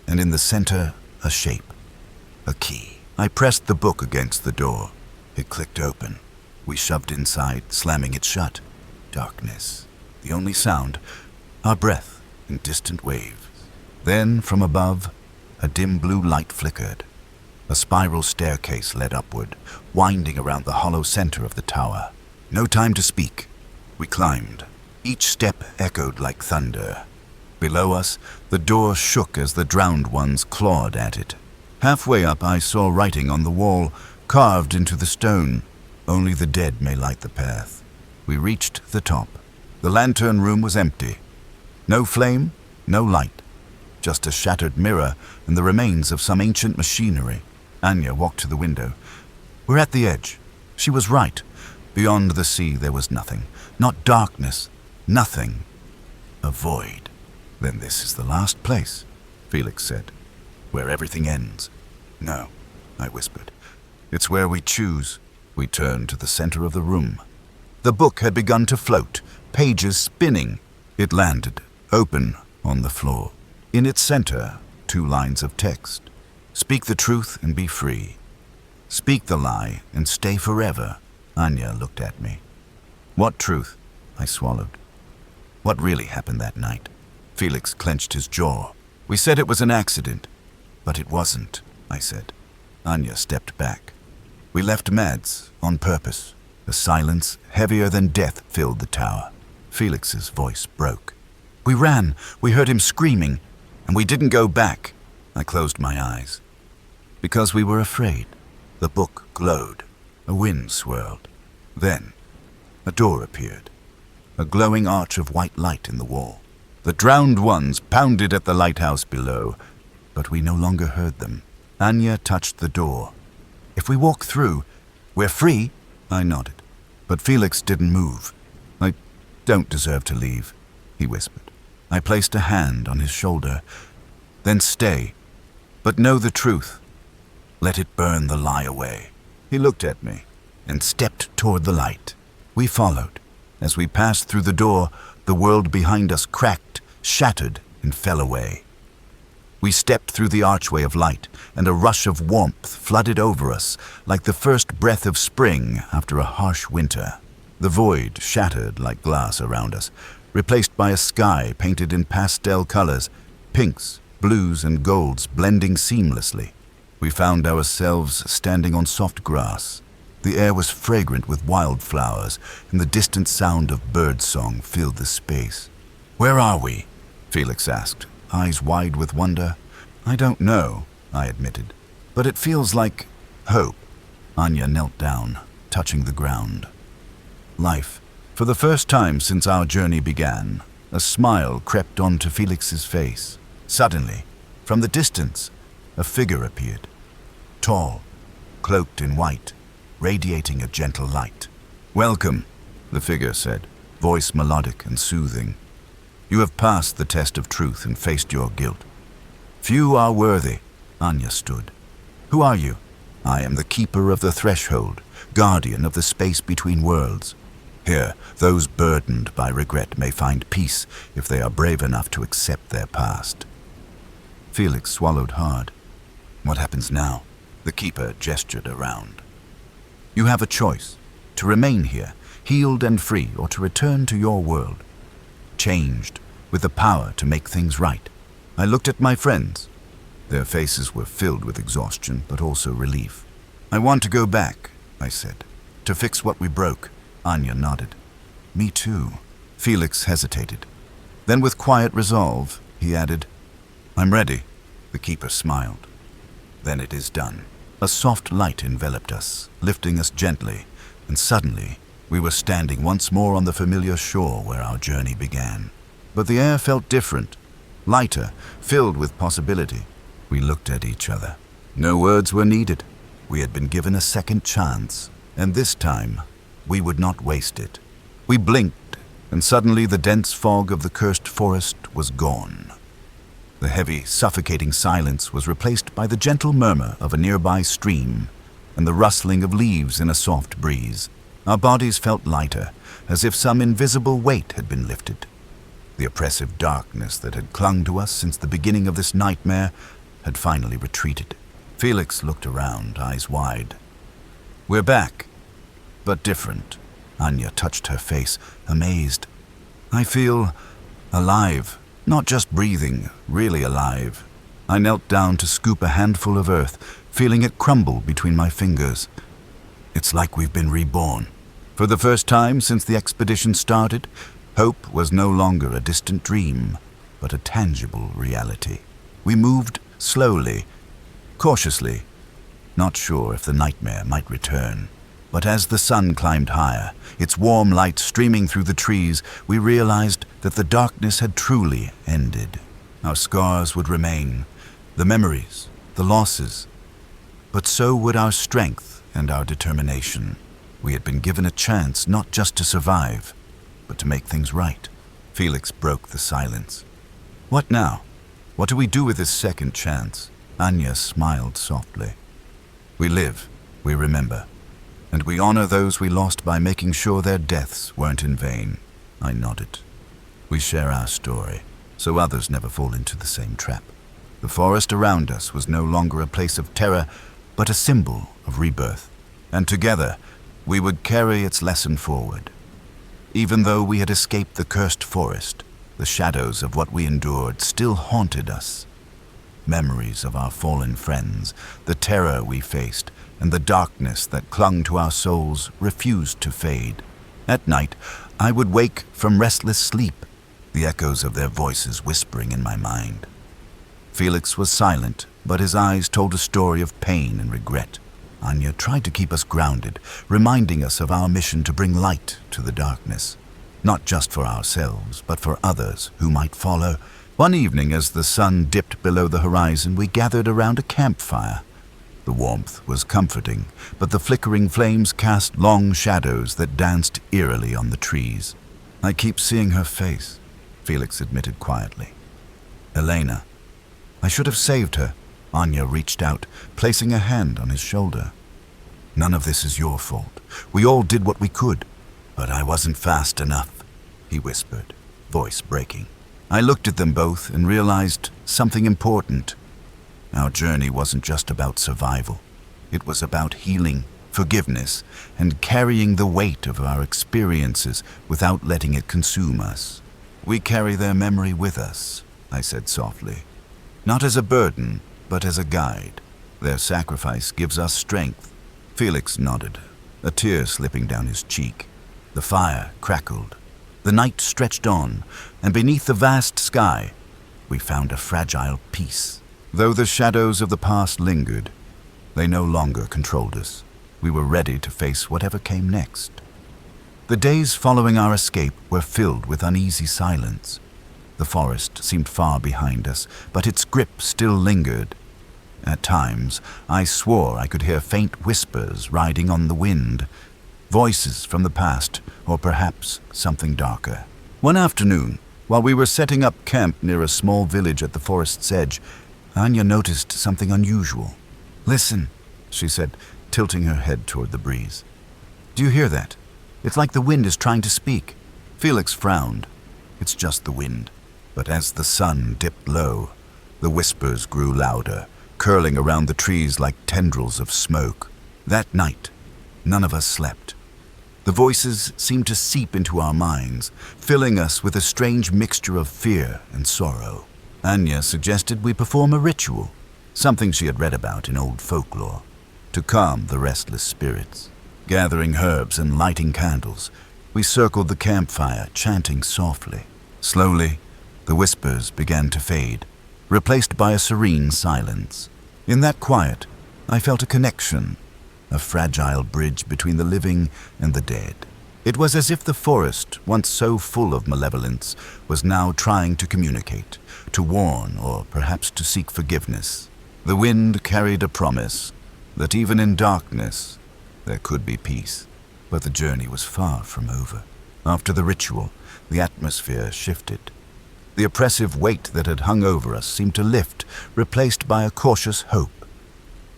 And in the center, a shape. A key. I pressed the book against the door. It clicked open. We shoved inside, slamming it shut. Darkness. The only sound, our breath in distant waves. Then, from above, a dim blue light flickered. A spiral staircase led upward, winding around the hollow center of the tower. No time to speak. We climbed. Each step echoed like thunder. Below us, the door shook as the drowned ones clawed at it. Halfway up, I saw writing on the wall, carved into the stone. Only the dead may light the path. We reached the top. The lantern room was empty. No flame, no light. Just a shattered mirror and the remains of some ancient machinery. Anya walked to the window. We're at the edge. She was right. Beyond the sea there was nothing. Not darkness. Nothing. A void. Then this is the last place, Felix said. Where everything ends. No, I whispered. It's where we choose. We turned to the center of the room. The book had begun to float, pages spinning. It landed, open, on the floor. In its center, 2 lines of text. Speak the truth and be free. Speak the lie and stay forever. Anya looked at me. What truth? I swallowed. What really happened that night? Felix clenched his jaw. We said it was an accident, but it wasn't, I said. Anya stepped back. We left Mads on purpose. A silence heavier than death filled the tower. Felix's voice broke. We ran. We heard him screaming, and we didn't go back. I closed my eyes. Because we were afraid. The book glowed. A wind swirled. Then, a door appeared. A glowing arch of white light in the wall. The drowned ones pounded at the lighthouse below, but we no longer heard them. Anya touched the door. If we walk through, we're free, I nodded. But Felix didn't move. I don't deserve to leave, he whispered. I placed a hand on his shoulder. Then stay, but know the truth. Let it burn the lie away. He looked at me and stepped toward the light. We followed. As we passed through the door, the world behind us cracked, shattered, and fell away. We stepped through the archway of light, and a rush of warmth flooded over us, like the first breath of spring after a harsh winter. The void shattered like glass around us, replaced by a sky painted in pastel colors, pinks, blues, and golds blending seamlessly. We found ourselves standing on soft grass. The air was fragrant with wildflowers, and the distant sound of birdsong filled the space. Where are we? Felix asked, eyes wide with wonder. I don't know, I admitted, but it feels like hope. Anya knelt down, touching the ground. Life. For the first time since our journey began, a smile crept onto Felix's face. Suddenly, from the distance, a figure appeared. Tall, cloaked in white, radiating a gentle light. Welcome, the figure said, voice melodic and soothing. You have passed the test of truth and faced your guilt. Few are worthy. Anya stood. Who are you? I am the keeper of the threshold, guardian of the space between worlds. Here, those burdened by regret may find peace if they are brave enough to accept their past. Felix swallowed hard. What happens now? The keeper gestured around. You have a choice, to remain here, healed and free, or to return to your world. Changed, with the power to make things right. I looked at my friends. Their faces were filled with exhaustion, but also relief. I want to go back, I said, to fix what we broke. Anya nodded. Me too. Felix hesitated. Then with quiet resolve, he added, I'm ready. The keeper smiled. Then it is done. A soft light enveloped us, lifting us gently, and suddenly we were standing once more on the familiar shore where our journey began. But the air felt different, lighter, filled with possibility. We looked at each other. No words were needed. We had been given a second chance, and this time we would not waste it. We blinked, and suddenly the dense fog of the cursed forest was gone. The heavy, suffocating silence was replaced by the gentle murmur of a nearby stream and the rustling of leaves in a soft breeze. Our bodies felt lighter, as if some invisible weight had been lifted. The oppressive darkness that had clung to us since the beginning of this nightmare had finally retreated. Felix looked around, eyes wide. We're back, but different. Anya touched her face, amazed. I feel alive. Not just breathing, really alive. I knelt down to scoop a handful of earth, feeling it crumble between my fingers. It's like we've been reborn. For the first time since the expedition started, hope was no longer a distant dream, but a tangible reality. We moved slowly, cautiously, not sure if the nightmare might return. But as the sun climbed higher, its warm light streaming through the trees, we realized that the darkness had truly ended. Our scars would remain, the memories, the losses, but so would our strength and our determination. We had been given a chance not just to survive, but to make things right. Felix broke the silence. What now? What do we do with this second chance? Anya smiled softly. We live, we remember, and we honor those we lost by making sure their deaths weren't in vain. I nodded. We share our story, so others never fall into the same trap. The forest around us was no longer a place of terror, but a symbol of rebirth, and together we would carry its lesson forward. Even though we had escaped the cursed forest, the shadows of what we endured still haunted us. Memories of our fallen friends, the terror we faced, and the darkness that clung to our souls refused to fade. At night, I would wake from restless sleep, the echoes of their voices whispering in my mind. Felix was silent, but his eyes told a story of pain and regret. Anya tried to keep us grounded, reminding us of our mission to bring light to the darkness, not just for ourselves, but for others who might follow. One evening, as the sun dipped below the horizon, we gathered around a campfire. The warmth was comforting, but the flickering flames cast long shadows that danced eerily on the trees. I keep seeing her face, Felix admitted quietly. Elena. I should have saved her. Anya reached out, placing a hand on his shoulder. None of this is your fault. We all did what we could. But I wasn't fast enough, he whispered, voice breaking. I looked at them both and realized something important. Our journey wasn't just about survival. It was about healing, forgiveness, and carrying the weight of our experiences without letting it consume us. We carry their memory with us, I said softly. Not as a burden, but as a guide. Their sacrifice gives us strength. Felix nodded, a tear slipping down his cheek. The fire crackled. The night stretched on, and beneath the vast sky, we found a fragile peace. Though the shadows of the past lingered, they no longer controlled us. We were ready to face whatever came next. The days following our escape were filled with uneasy silence. The forest seemed far behind us, but its grip still lingered. At times, I swore I could hear faint whispers riding on the wind, voices from the past, or perhaps something darker. One afternoon, while we were setting up camp near a small village at the forest's edge, Anya noticed something unusual. Listen, she said, tilting her head toward the breeze. Do you hear that? It's like the wind is trying to speak. Felix frowned. It's just the wind. But as the sun dipped low, the whispers grew louder, curling around the trees like tendrils of smoke. That night, none of us slept. The voices seemed to seep into our minds, filling us with a strange mixture of fear and sorrow. Anya suggested we perform a ritual, something she had read about in old folklore, to calm the restless spirits. Gathering herbs and lighting candles, we circled the campfire, chanting softly. Slowly, the whispers began to fade, replaced by a serene silence. In that quiet, I felt a connection, a fragile bridge between the living and the dead. It was as if the forest, once so full of malevolence, was now trying to communicate, to warn, or perhaps to seek forgiveness. The wind carried a promise that even in darkness, there could be peace. But the journey was far from over. After the ritual, the atmosphere shifted. The oppressive weight that had hung over us seemed to lift, replaced by a cautious hope.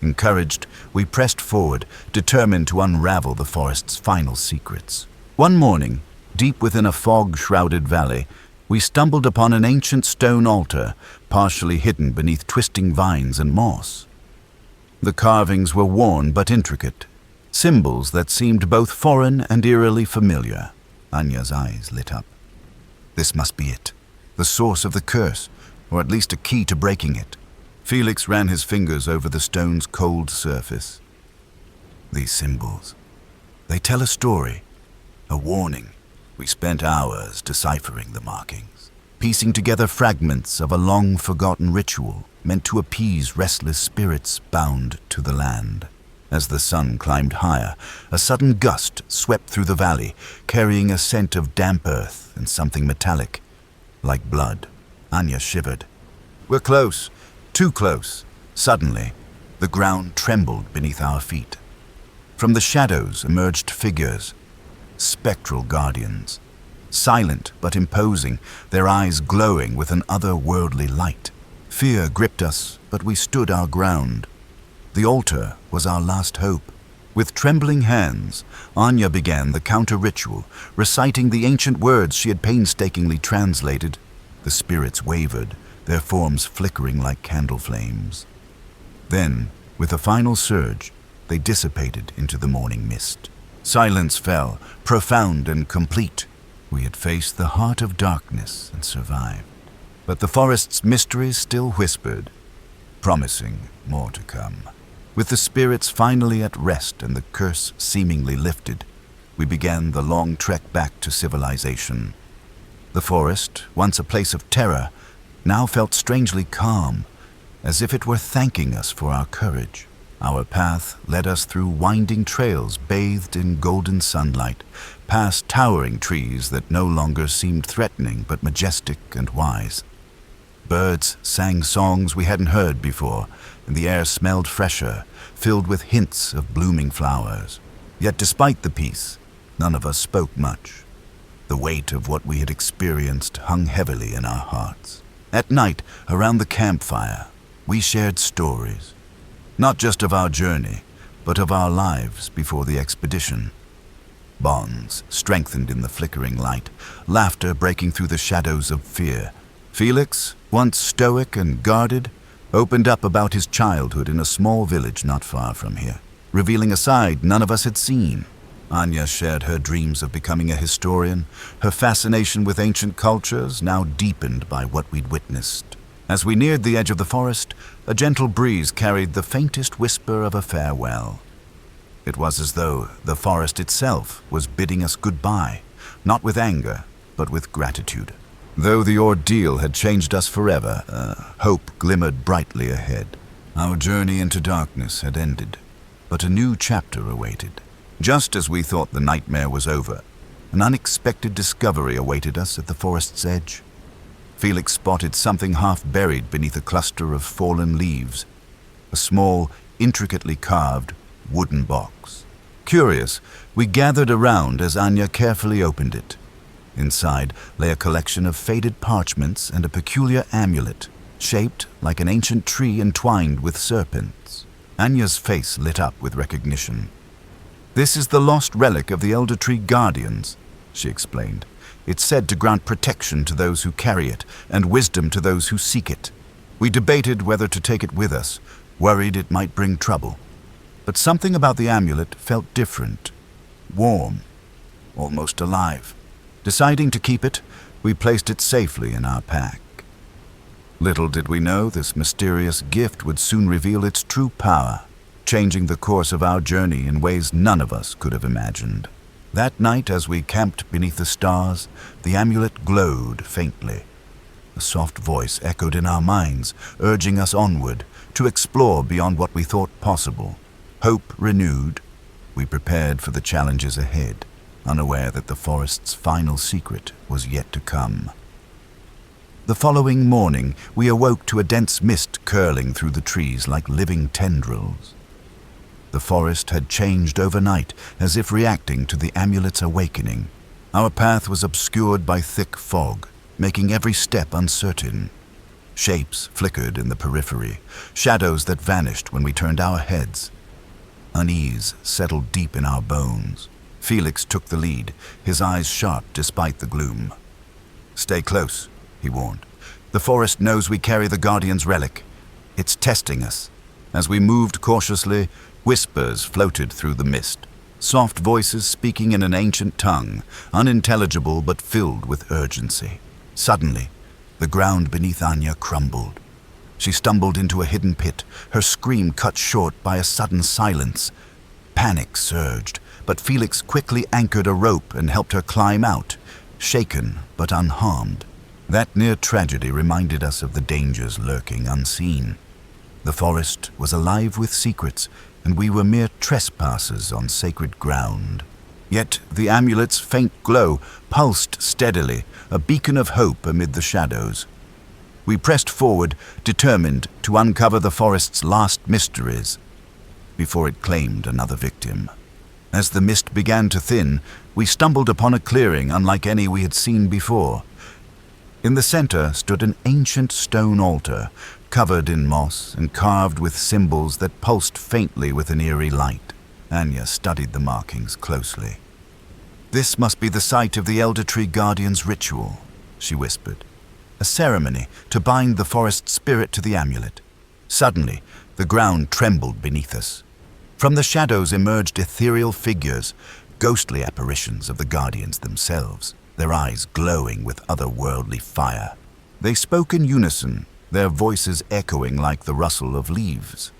Encouraged, we pressed forward, determined to unravel the forest's final secrets. One morning, deep within a fog-shrouded valley, we stumbled upon an ancient stone altar, partially hidden beneath twisting vines and moss. The carvings were worn but intricate, symbols that seemed both foreign and eerily familiar. Anya's eyes lit up. This must be it, the source of the curse, or at least a key to breaking it. Felix ran his fingers over the stone's cold surface. These symbols, they tell a story, a warning. We spent hours deciphering the markings, piecing together fragments of a long-forgotten ritual meant to appease restless spirits bound to the land. As the sun climbed higher, a sudden gust swept through the valley, carrying a scent of damp earth and something metallic, like blood. Anya shivered. "We're close, too close." Suddenly, the ground trembled beneath our feet. From the shadows emerged figures, spectral guardians, silent but imposing, their eyes glowing with an otherworldly light. Fear gripped us, but we stood our ground. The altar was our last hope. With trembling hands, Anya began the counter-ritual, reciting the ancient words she had painstakingly translated. The spirits wavered, their forms flickering like candle flames. Then, with a final surge, they dissipated into the morning mist. Silence fell, profound and complete. We had faced the heart of darkness and survived. But the forest's mysteries still whispered, promising more to come. With the spirits finally at rest and the curse seemingly lifted, we began the long trek back to civilization. The forest, once a place of terror, now felt strangely calm, as if it were thanking us for our courage. Our path led us through winding trails bathed in golden sunlight, past towering trees that no longer seemed threatening but majestic and wise. Birds sang songs we hadn't heard before, and the air smelled fresher, filled with hints of blooming flowers. Yet despite the peace, none of us spoke much. The weight of what we had experienced hung heavily in our hearts. At night, around the campfire, we shared stories, not just of our journey, but of our lives before the expedition. Bonds strengthened in the flickering light, laughter breaking through the shadows of fear. Felix, once stoic and guarded, opened up about his childhood in a small village not far from here, revealing a side none of us had seen. Anya shared her dreams of becoming a historian, her fascination with ancient cultures now deepened by what we'd witnessed. As we neared the edge of the forest, a gentle breeze carried the faintest whisper of a farewell. It was as though the forest itself was bidding us goodbye, not with anger, but with gratitude. Though the ordeal had changed us forever, hope glimmered brightly ahead. Our journey into darkness had ended, but a new chapter awaited. Just as we thought the nightmare was over, an unexpected discovery awaited us at the forest's edge. Felix spotted something half buried beneath a cluster of fallen leaves, a small, intricately carved wooden box. Curious, we gathered around as Anya carefully opened it. Inside lay a collection of faded parchments and a peculiar amulet, shaped like an ancient tree entwined with serpents. Anya's face lit up with recognition. "This is the lost relic of the Elder Tree Guardians," she explained. "It's said to grant protection to those who carry it and wisdom to those who seek it. We debated whether to take it with us, worried it might bring trouble. But something about the amulet felt different, warm, almost alive. Deciding to keep it, we placed it safely in our pack. Little did we know this mysterious gift would soon reveal its true power, changing the course of our journey in ways none of us could have imagined. That night, as we camped beneath the stars, the amulet glowed faintly. A soft voice echoed in our minds, urging us onward, to explore beyond what we thought possible. Hope renewed, we prepared for the challenges ahead, unaware that the forest's final secret was yet to come. The following morning, we awoke to a dense mist curling through the trees like living tendrils. The forest had changed overnight, as if reacting to the amulet's awakening. Our path was obscured by thick fog, making every step uncertain. Shapes flickered in the periphery, shadows that vanished when we turned our heads. Unease settled deep in our bones. Felix took the lead, his eyes sharp despite the gloom. "Stay close," he warned. "The forest knows we carry the Guardian's relic. It's testing us." As we moved cautiously, whispers floated through the mist, soft voices speaking in an ancient tongue, unintelligible but filled with urgency. Suddenly, the ground beneath Anya crumbled. She stumbled into a hidden pit, her scream cut short by a sudden silence. Panic surged, but Felix quickly anchored a rope and helped her climb out, shaken but unharmed. That near tragedy reminded us of the dangers lurking unseen. The forest was alive with secrets, and we were mere trespassers on sacred ground. Yet the amulet's faint glow pulsed steadily, a beacon of hope amid the shadows. We pressed forward, determined to uncover the forest's last mysteries before it claimed another victim. As the mist began to thin, we stumbled upon a clearing unlike any we had seen before. In the center stood an ancient stone altar, covered in moss and carved with symbols that pulsed faintly with an eerie light. Anya studied the markings closely. "This must be the site of the Elder Tree Guardian's ritual," she whispered. "A ceremony to bind the forest spirit to the amulet." Suddenly, the ground trembled beneath us. From the shadows emerged ethereal figures, ghostly apparitions of the Guardians themselves, their eyes glowing with otherworldly fire. They spoke in unison, their voices echoing like the rustle of leaves.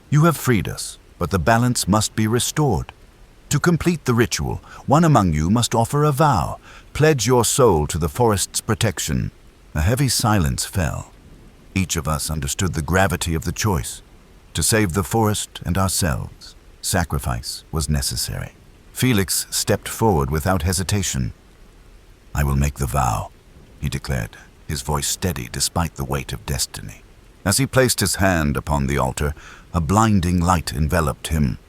"You have freed us, but the balance must be restored. To complete the ritual, one among you must offer a vow, pledge your soul to the forest's protection." A heavy silence fell. Each of us understood the gravity of the choice. To save the forest and ourselves, sacrifice was necessary. Felix stepped forward without hesitation. "I will make the vow," he declared, his voice steady despite the weight of destiny. As he placed his hand upon the altar, a blinding light enveloped him.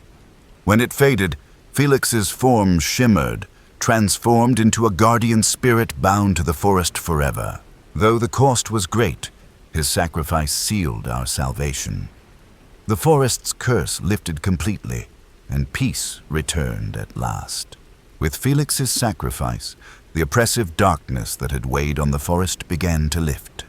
When it faded, Felix's form shimmered, transformed into a guardian spirit bound to the forest forever. Though the cost was great, his sacrifice sealed our salvation. The forest's curse lifted completely, and peace returned at last. With Felix's sacrifice, the oppressive darkness that had weighed on the forest began to lift.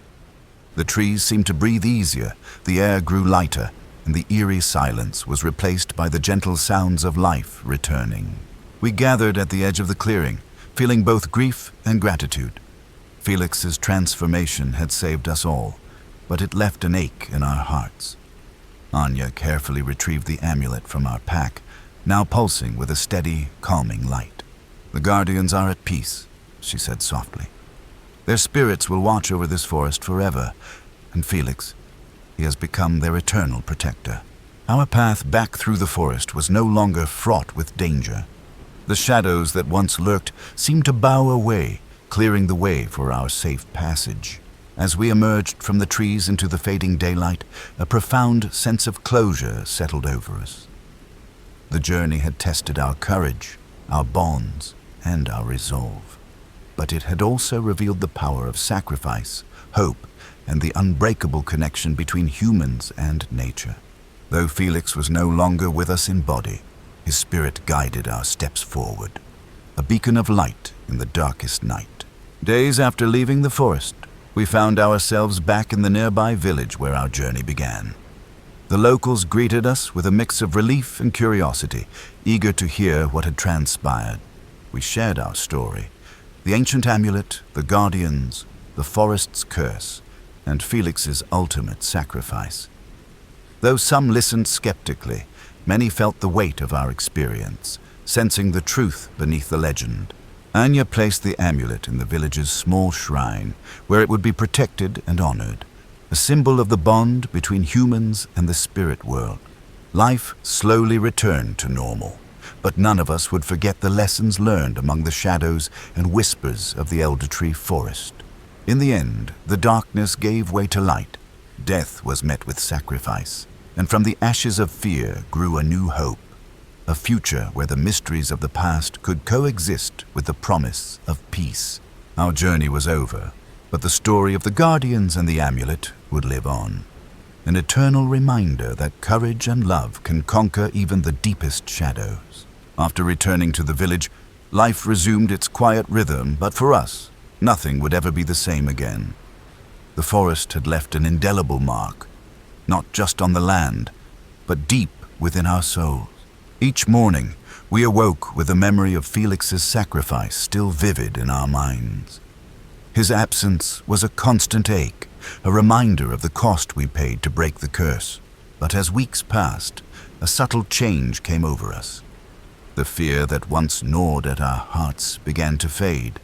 The trees seemed to breathe easier, the air grew lighter, and the eerie silence was replaced by the gentle sounds of life returning. We gathered at the edge of the clearing, feeling both grief and gratitude. Felix's transformation had saved us all, but it left an ache in our hearts. Anya carefully retrieved the amulet from our pack, now pulsing with a steady, calming light. "The Guardians are at peace," she said softly. "Their spirits will watch over this forest forever, and Felix, he has become their eternal protector." Our path back through the forest was no longer fraught with danger. The shadows that once lurked seemed to bow away, clearing the way for our safe passage. As we emerged from the trees into the fading daylight, a profound sense of closure settled over us. The journey had tested our courage, our bonds, and our resolve. But it had also revealed the power of sacrifice, hope, and the unbreakable connection between humans and nature. Though Felix was no longer with us in body, his spirit guided our steps forward, a beacon of light in the darkest night. Days after leaving the forest, we found ourselves back in the nearby village where our journey began. The locals greeted us with a mix of relief and curiosity, eager to hear what had transpired. We shared our story, the ancient amulet, the Guardians, the forest's curse, and Felix's ultimate sacrifice. Though some listened skeptically, many felt the weight of our experience, sensing the truth beneath the legend. Anya placed the amulet in the village's small shrine, where it would be protected and honored, a symbol of the bond between humans and the spirit world. Life slowly returned to normal, but none of us would forget the lessons learned among the shadows and whispers of the Elder Tree forest. In the end, the darkness gave way to light. Death was met with sacrifice, and from the ashes of fear grew a new hope, a future where the mysteries of the past could coexist with the promise of peace. Our journey was over, but the story of the Guardians and the amulet would live on, an eternal reminder that courage and love can conquer even the deepest shadows. After returning to the village, life resumed its quiet rhythm, but for us, nothing would ever be the same again. The forest had left an indelible mark, not just on the land, but deep within our souls. Each morning, we awoke with the memory of Felix's sacrifice still vivid in our minds. His absence was a constant ache, a reminder of the cost we paid to break the curse. But as weeks passed, a subtle change came over us. The fear that once gnawed at our hearts began to fade,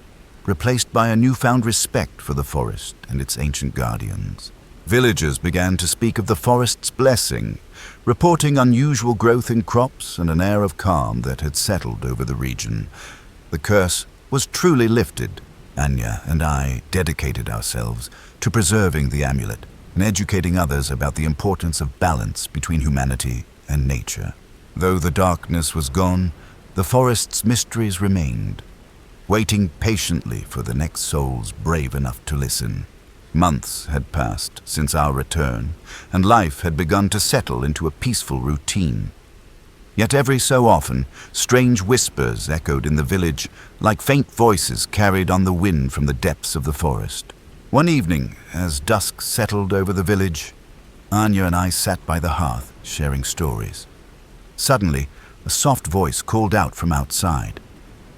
replaced by a newfound respect for the forest and its ancient guardians. Villagers began to speak of the forest's blessing, reporting unusual growth in crops and an air of calm that had settled over the region. The curse was truly lifted. Anya and I dedicated ourselves to preserving the amulet and educating others about the importance of balance between humanity and nature. Though the darkness was gone, the forest's mysteries remained, waiting patiently for the next souls brave enough to listen. Months had passed since our return, and life had begun to settle into a peaceful routine. Yet every so often, strange whispers echoed in the village, like faint voices carried on the wind from the depths of the forest. One evening, as dusk settled over the village, Anya and I sat by the hearth, sharing stories. Suddenly, a soft voice called out from outside.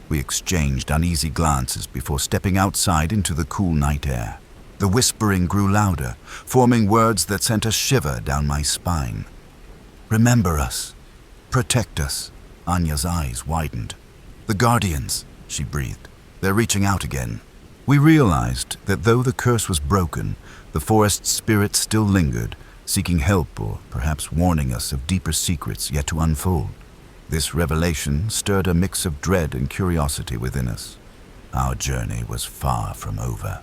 We exchanged uneasy glances before stepping outside into the cool night air. The whispering grew louder, forming words that sent a shiver down my spine. "Remember us. Protect us." Anya's eyes widened. "The guardians," she breathed. "They're reaching out again." We realized that though the curse was broken, the forest's spirit still lingered, seeking help or perhaps warning us of deeper secrets yet to unfold. This revelation stirred a mix of dread and curiosity within us. Our journey was far from over.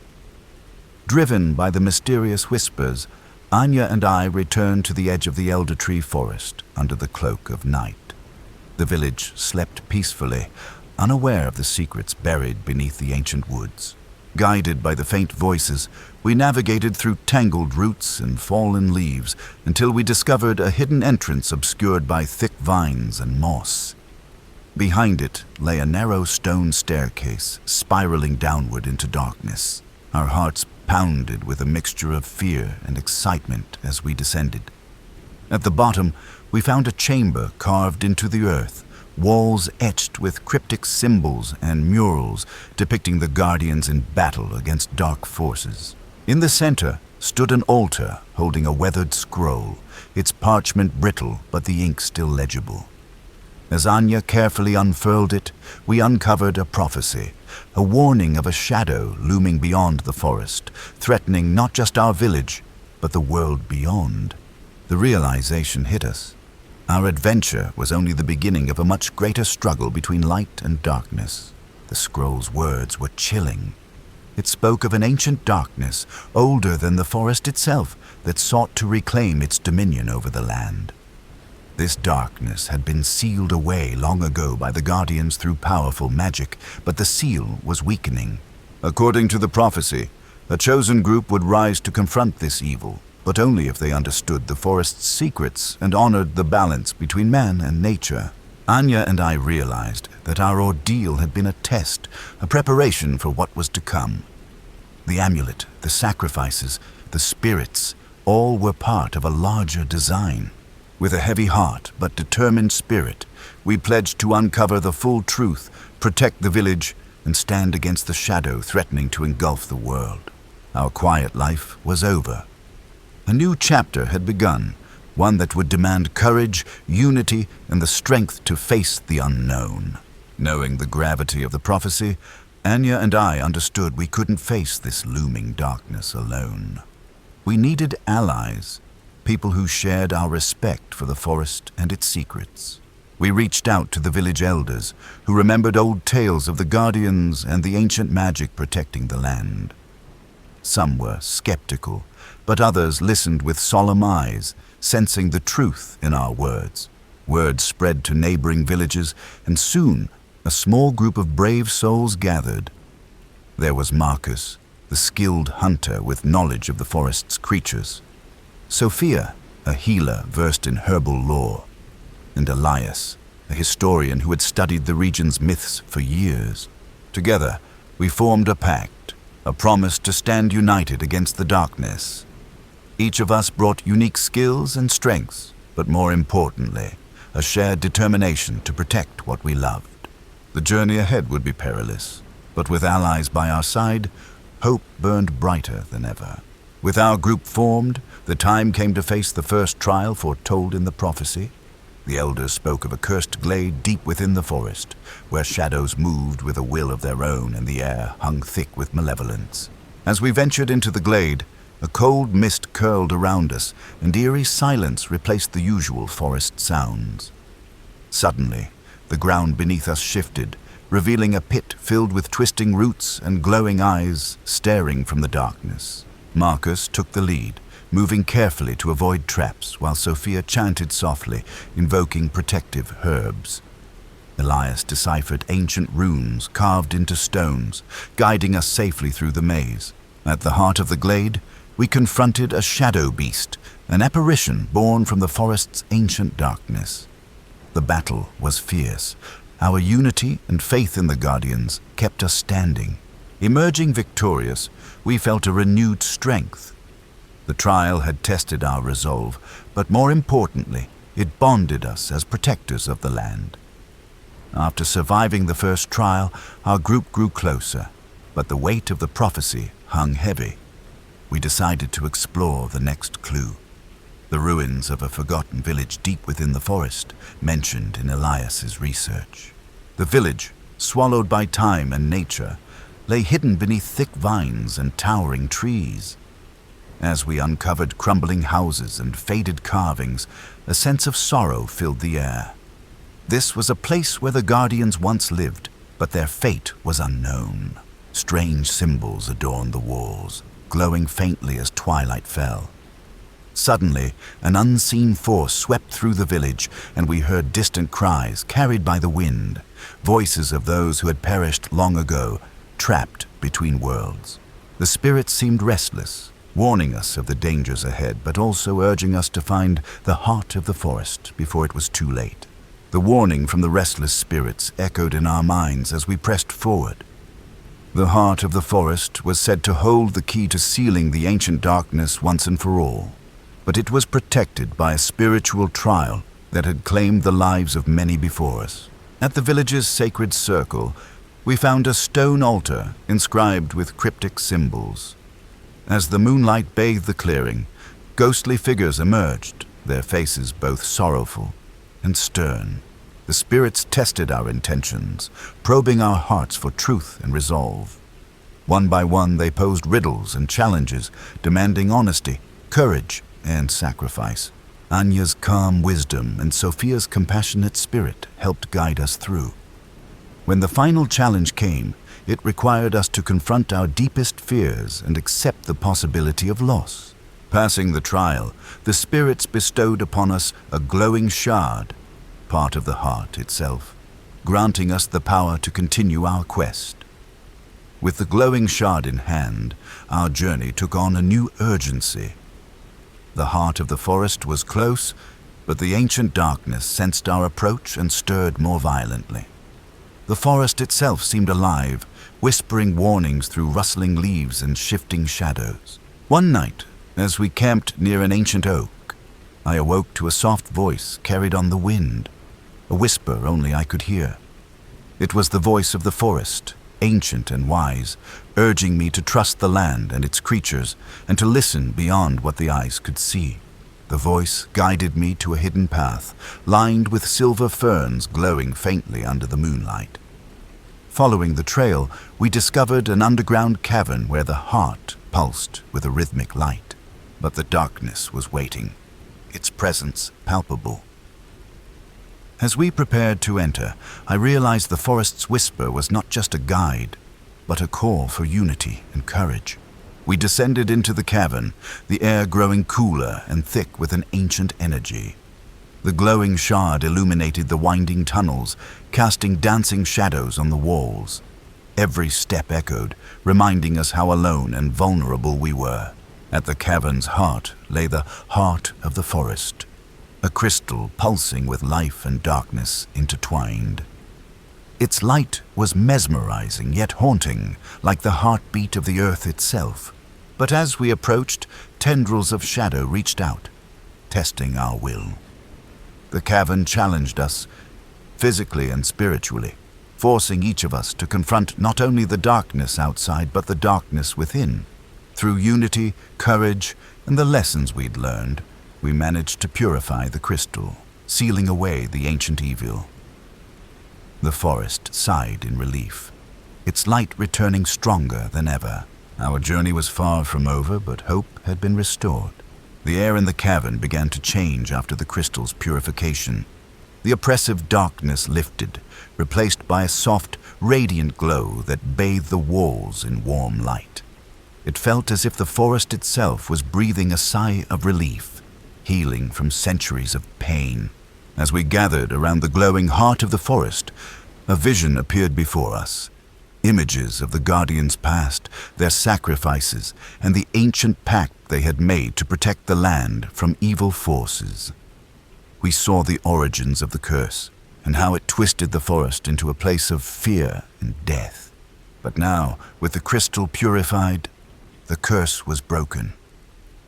Driven by the mysterious whispers, Anya and I returned to the edge of the elder tree forest under the cloak of night. The village slept peacefully, unaware of the secrets buried beneath the ancient woods. Guided by the faint voices, we navigated through tangled roots and fallen leaves until we discovered a hidden entrance obscured by thick vines and moss. Behind it lay a narrow stone staircase spiraling downward into darkness. Our hearts pounded with a mixture of fear and excitement as we descended. At the bottom, we found a chamber carved into the earth, walls etched with cryptic symbols and murals depicting the guardians in battle against dark forces. In the center stood an altar holding a weathered scroll, its parchment brittle but the ink still legible. As Anya carefully unfurled it, we uncovered a prophecy, a warning of a shadow looming beyond the forest, threatening not just our village, but the world beyond. The realization hit us. Our adventure was only the beginning of a much greater struggle between light and darkness. The scroll's words were chilling. It spoke of an ancient darkness, older than the forest itself, that sought to reclaim its dominion over the land. This darkness had been sealed away long ago by the Guardians through powerful magic, but the seal was weakening. According to the prophecy, a chosen group would rise to confront this evil, but only if they understood the forest's secrets and honored the balance between man and nature. Anya and I realized that our ordeal had been a test, a preparation for what was to come. The amulet, the sacrifices, the spirits, all were part of a larger design. With a heavy heart but determined spirit, we pledged to uncover the full truth, protect the village, and stand against the shadow threatening to engulf the world. Our quiet life was over. A new chapter had begun, one that would demand courage, unity, and the strength to face the unknown. Knowing the gravity of the prophecy, Anya and I understood we couldn't face this looming darkness alone. We needed allies, people who shared our respect for the forest and its secrets. We reached out to the village elders, who remembered old tales of the guardians and the ancient magic protecting the land. Some were skeptical, but others listened with solemn eyes, sensing the truth in our words. Word spread to neighboring villages, and soon a small group of brave souls gathered. There was Marcus, the skilled hunter with knowledge of the forest's creatures; Sophia, a healer versed in herbal lore; and Elias, a historian who had studied the region's myths for years. Together, we formed a pact, a promise to stand united against the darkness. Each of us brought unique skills and strengths, but more importantly, a shared determination to protect what we loved. The journey ahead would be perilous, but with allies by our side, hope burned brighter than ever. With our group formed, the time came to face the first trial foretold in the prophecy. The elders spoke of a cursed glade deep within the forest, where shadows moved with a will of their own and the air hung thick with malevolence. As we ventured into the glade, a cold mist curled around us, and eerie silence replaced the usual forest sounds. Suddenly, the ground beneath us shifted, revealing a pit filled with twisting roots and glowing eyes staring from the darkness. Marcus took the lead, moving carefully to avoid traps, while Sophia chanted softly, invoking protective herbs. Elias deciphered ancient runes carved into stones, guiding us safely through the maze. At the heart of the glade, we confronted a shadow beast, an apparition born from the forest's ancient darkness. The battle was fierce. Our unity and faith in the Guardians kept us standing. Emerging victorious, we felt a renewed strength. The trial had tested our resolve, but more importantly, it bonded us as protectors of the land. After surviving the first trial, our group grew closer, but the weight of the prophecy hung heavy. We decided to explore the next clue, the ruins of a forgotten village deep within the forest, mentioned in Elias's research. The village, swallowed by time and nature, lay hidden beneath thick vines and towering trees. As we uncovered crumbling houses and faded carvings, a sense of sorrow filled the air. This was a place where the Guardians once lived, but their fate was unknown. Strange symbols adorned the walls, glowing faintly as twilight fell. Suddenly, an unseen force swept through the village, and we heard distant cries carried by the wind, voices of those who had perished long ago, trapped between worlds. The spirits seemed restless, warning us of the dangers ahead, but also urging us to find the heart of the forest before it was too late. The warning from the restless spirits echoed in our minds as we pressed forward. The heart of the forest was said to hold the key to sealing the ancient darkness once and for all, but it was protected by a spiritual trial that had claimed the lives of many before us. At the village's sacred circle, we found a stone altar inscribed with cryptic symbols. As the moonlight bathed the clearing, ghostly figures emerged, their faces both sorrowful and stern. The spirits tested our intentions, probing our hearts for truth and resolve. One by one, they posed riddles and challenges, demanding honesty, courage, and sacrifice. Anya's calm wisdom and Sophia's compassionate spirit helped guide us through. When the final challenge came, it required us to confront our deepest fears and accept the possibility of loss. Passing the trial, the spirits bestowed upon us a glowing shard, part of the heart itself, granting us the power to continue our quest. With the glowing shard in hand, our journey took on a new urgency. The heart of the forest was close, but the ancient darkness sensed our approach and stirred more violently. The forest itself seemed alive, whispering warnings through rustling leaves and shifting shadows. One night, as we camped near an ancient oak, I awoke to a soft voice carried on the wind, a whisper only I could hear. It was the voice of the forest, ancient and wise, urging me to trust the land and its creatures and to listen beyond what the eyes could see. The voice guided me to a hidden path, lined with silver ferns glowing faintly under the moonlight. Following the trail, we discovered an underground cavern where the heart pulsed with a rhythmic light. But the darkness was waiting, its presence palpable. As we prepared to enter, I realized the forest's whisper was not just a guide, but a call for unity and courage. We descended into the cavern, the air growing cooler and thick with an ancient energy. The glowing shard illuminated the winding tunnels, casting dancing shadows on the walls. Every step echoed, reminding us how alone and vulnerable we were. At the cavern's heart lay the heart of the forest, a crystal pulsing with life and darkness intertwined. Its light was mesmerizing yet haunting, like the heartbeat of the earth itself. But as we approached, tendrils of shadow reached out, testing our will. The cavern challenged us, physically and spiritually, forcing each of us to confront not only the darkness outside but the darkness within. Through unity, courage, and the lessons we'd learned, we managed to purify the crystal, sealing away the ancient evil. The forest sighed in relief, its light returning stronger than ever. Our journey was far from over, but hope had been restored. The air in the cavern began to change after the crystal's purification. The oppressive darkness lifted, replaced by a soft, radiant glow that bathed the walls in warm light. It felt as if the forest itself was breathing a sigh of relief, healing from centuries of pain. As we gathered around the glowing heart of the forest, a vision appeared before us. Images of the Guardians past, their sacrifices, and the ancient pact they had made to protect the land from evil forces. We saw the origins of the curse, and how it twisted the forest into a place of fear and death. But now, with the crystal purified, the curse was broken.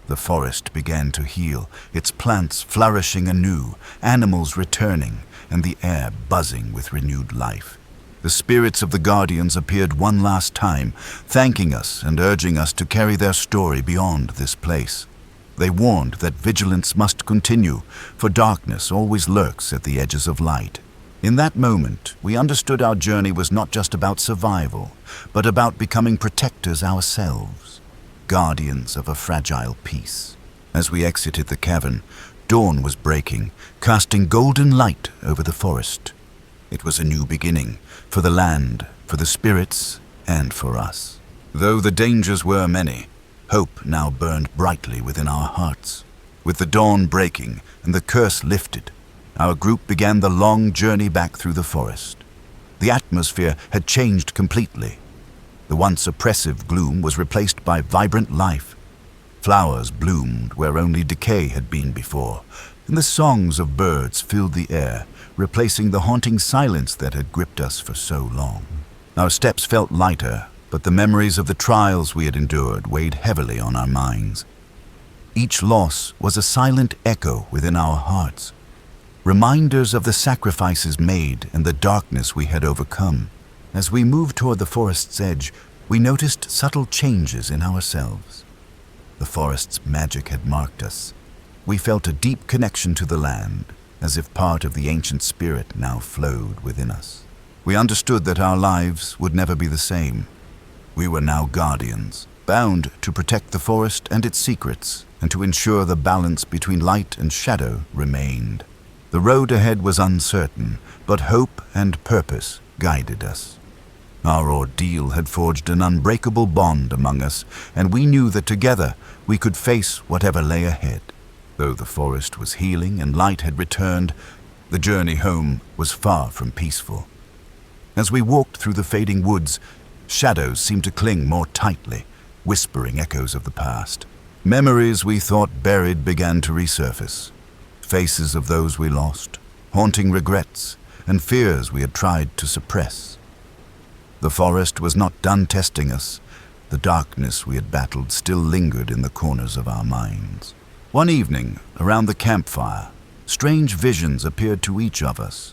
The forest began to heal, its plants flourishing anew, animals returning, and the air buzzing with renewed life. The spirits of the Guardians appeared one last time, thanking us and urging us to carry their story beyond this place. They warned that vigilance must continue, for darkness always lurks at the edges of light. In that moment, we understood our journey was not just about survival, but about becoming protectors ourselves, guardians of a fragile peace. As we exited the cavern, dawn was breaking, casting golden light over the forest. It was a new beginning, for the land, for the spirits, and for us. Though the dangers were many, hope now burned brightly within our hearts. With the dawn breaking and the curse lifted, our group began the long journey back through the forest. The atmosphere had changed completely. The once oppressive gloom was replaced by vibrant life. Flowers bloomed where only decay had been before, and the songs of birds filled the air, replacing the haunting silence that had gripped us for so long. Our steps felt lighter, but the memories of the trials we had endured weighed heavily on our minds. Each loss was a silent echo within our hearts, reminders of the sacrifices made and the darkness we had overcome. As we moved toward the forest's edge, we noticed subtle changes in ourselves. The forest's magic had marked us. We felt a deep connection to the land, as if part of the ancient spirit now flowed within us. We understood that our lives would never be the same. We were now guardians, bound to protect the forest and its secrets, and to ensure the balance between light and shadow remained. The road ahead was uncertain, but hope and purpose guided us. Our ordeal had forged an unbreakable bond among us, and we knew that together we could face whatever lay ahead. Though the forest was healing and light had returned, the journey home was far from peaceful. As we walked through the fading woods, shadows seemed to cling more tightly, whispering echoes of the past. Memories we thought buried began to resurface. Faces of those we lost, haunting regrets, and fears we had tried to suppress. The forest was not done testing us. The darkness we had battled still lingered in the corners of our minds. One evening, around the campfire, strange visions appeared to each of us.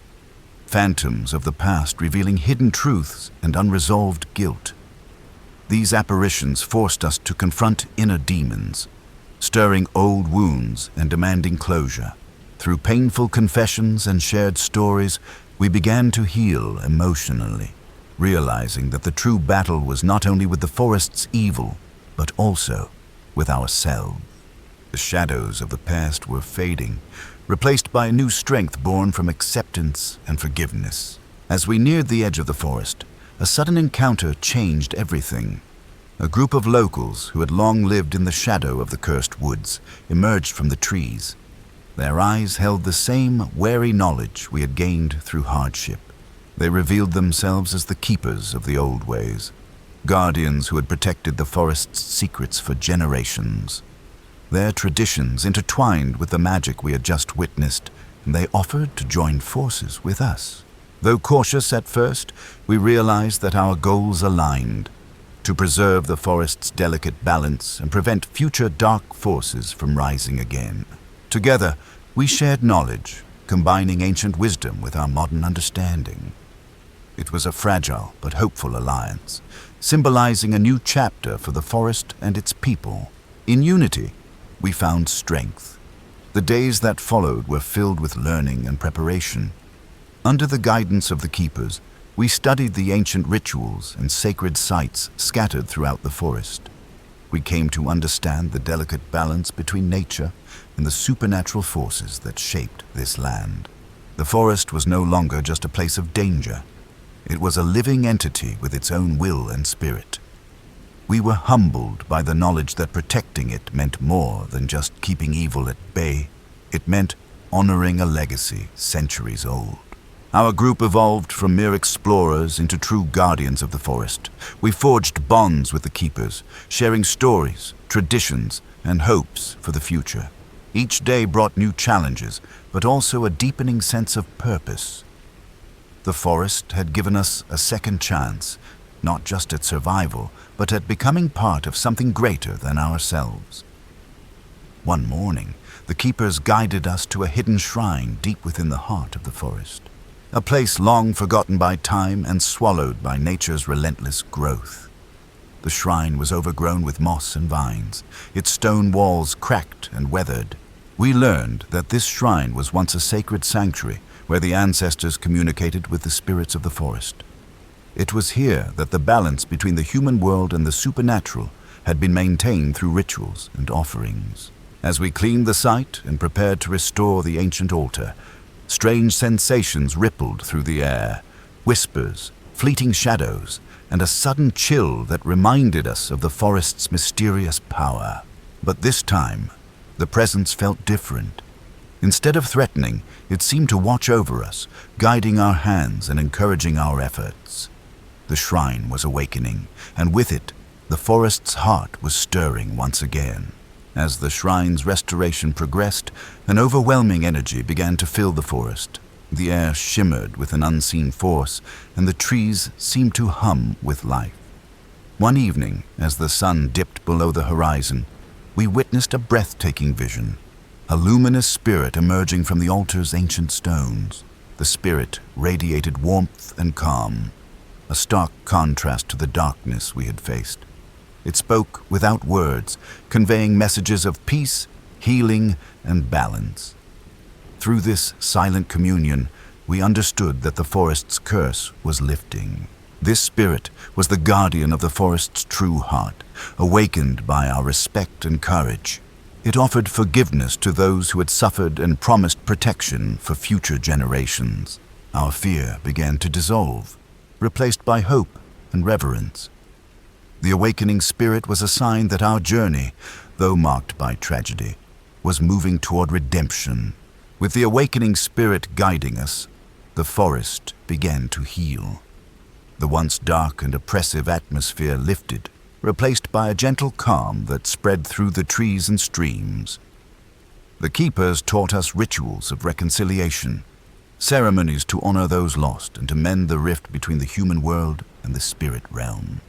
Phantoms of the past revealing hidden truths and unresolved guilt. These apparitions forced us to confront inner demons, stirring old wounds and demanding closure. Through painful confessions and shared stories, we began to heal emotionally, realizing that the true battle was not only with the forest's evil, but also with ourselves. The shadows of the past were fading, replaced by a new strength born from acceptance and forgiveness. As we neared the edge of the forest, a sudden encounter changed everything. A group of locals who had long lived in the shadow of the cursed woods emerged from the trees. Their eyes held the same wary knowledge we had gained through hardship. They revealed themselves as the keepers of the old ways, guardians who had protected the forest's secrets for generations. Their traditions intertwined with the magic we had just witnessed, and they offered to join forces with us. Though cautious at first, we realized that our goals aligned: to preserve the forest's delicate balance and prevent future dark forces from rising again. Together, we shared knowledge, combining ancient wisdom with our modern understanding. It was a fragile but hopeful alliance, symbolizing a new chapter for the forest and its people. In unity, we found strength. The days that followed were filled with learning and preparation. Under the guidance of the keepers, we studied the ancient rituals and sacred sites scattered throughout the forest. We came to understand the delicate balance between nature and the supernatural forces that shaped this land. The forest was no longer just a place of danger. It was a living entity with its own will and spirit. We were humbled by the knowledge that protecting it meant more than just keeping evil at bay. It meant honoring a legacy centuries old. Our group evolved from mere explorers into true guardians of the forest. We forged bonds with the keepers, sharing stories, traditions, and hopes for the future. Each day brought new challenges, but also a deepening sense of purpose. The forest had given us a second chance, not just at survival, but at becoming part of something greater than ourselves. One morning, the keepers guided us to a hidden shrine deep within the heart of the forest. A place long forgotten by time and swallowed by nature's relentless growth. The shrine was overgrown with moss and vines, its stone walls cracked and weathered. We learned that this shrine was once a sacred sanctuary where the ancestors communicated with the spirits of the forest. It was here that the balance between the human world and the supernatural had been maintained through rituals and offerings. As we cleaned the site and prepared to restore the ancient altar, strange sensations rippled through the air, whispers, fleeting shadows, and a sudden chill that reminded us of the forest's mysterious power. But this time, the presence felt different. Instead of threatening, it seemed to watch over us, guiding our hands and encouraging our efforts. The shrine was awakening, and with it, the forest's heart was stirring once again. As the shrine's restoration progressed, an overwhelming energy began to fill the forest. The air shimmered with an unseen force, and the trees seemed to hum with life. One evening, as the sun dipped below the horizon, we witnessed a breathtaking vision. A luminous spirit emerging from the altar's ancient stones. The spirit radiated warmth and calm, a stark contrast to the darkness we had faced. It spoke without words, conveying messages of peace, healing, and balance. Through this silent communion, we understood that the forest's curse was lifting. This spirit was the guardian of the forest's true heart, awakened by our respect and courage. It offered forgiveness to those who had suffered and promised protection for future generations. Our fear began to dissolve, replaced by hope and reverence. The awakening spirit was a sign that our journey, though marked by tragedy, was moving toward redemption. With the awakening spirit guiding us, the forest began to heal. The once dark and oppressive atmosphere lifted, replaced by a gentle calm that spread through the trees and streams. The keepers taught us rituals of reconciliation, ceremonies to honor those lost and to mend the rift between the human world and the spirit realm.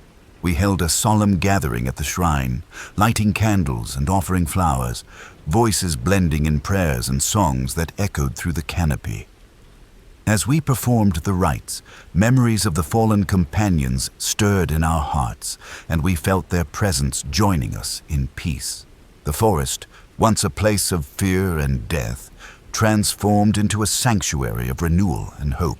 We held a solemn gathering at the shrine, lighting candles and offering flowers, voices blending in prayers and songs that echoed through the canopy. As we performed the rites, memories of the fallen companions stirred in our hearts, and we felt their presence joining us in peace. The forest, once a place of fear and death, transformed into a sanctuary of renewal and hope.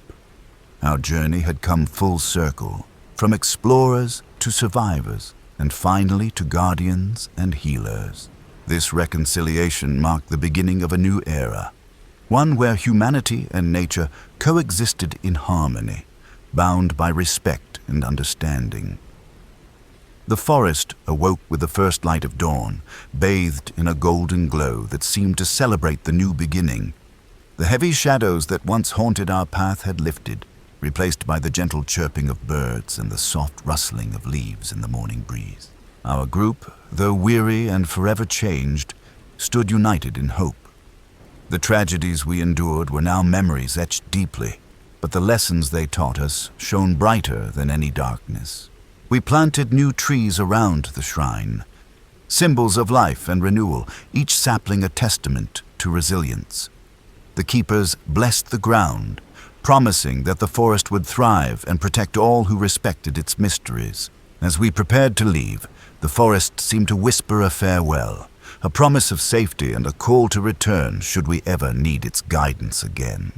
Our journey had come full circle, from explorers to survivors, and finally to guardians and healers. This reconciliation marked the beginning of a new era, one where humanity and nature coexisted in harmony, bound by respect and understanding. The forest awoke with the first light of dawn, bathed in a golden glow that seemed to celebrate the new beginning. The heavy shadows that once haunted our path had lifted, replaced by the gentle chirping of birds and the soft rustling of leaves in the morning breeze. Our group, though weary and forever changed, stood united in hope. The tragedies we endured were now memories etched deeply, but the lessons they taught us shone brighter than any darkness. We planted new trees around the shrine, symbols of life and renewal, each sapling a testament to resilience. The keepers blessed the ground, promising that the forest would thrive and protect all who respected its mysteries. As we prepared to leave, the forest seemed to whisper a farewell, a promise of safety and a call to return should we ever need its guidance again.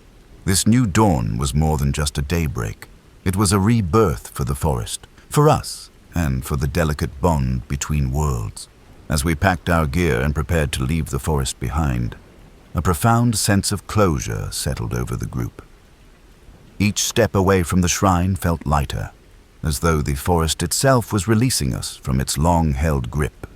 This new dawn was more than just a daybreak. It was a rebirth for the forest, for us, and for the delicate bond between worlds. As we packed our gear and prepared to leave the forest behind, a profound sense of closure settled over the group. Each step away from the shrine felt lighter, as though the forest itself was releasing us from its long-held grip.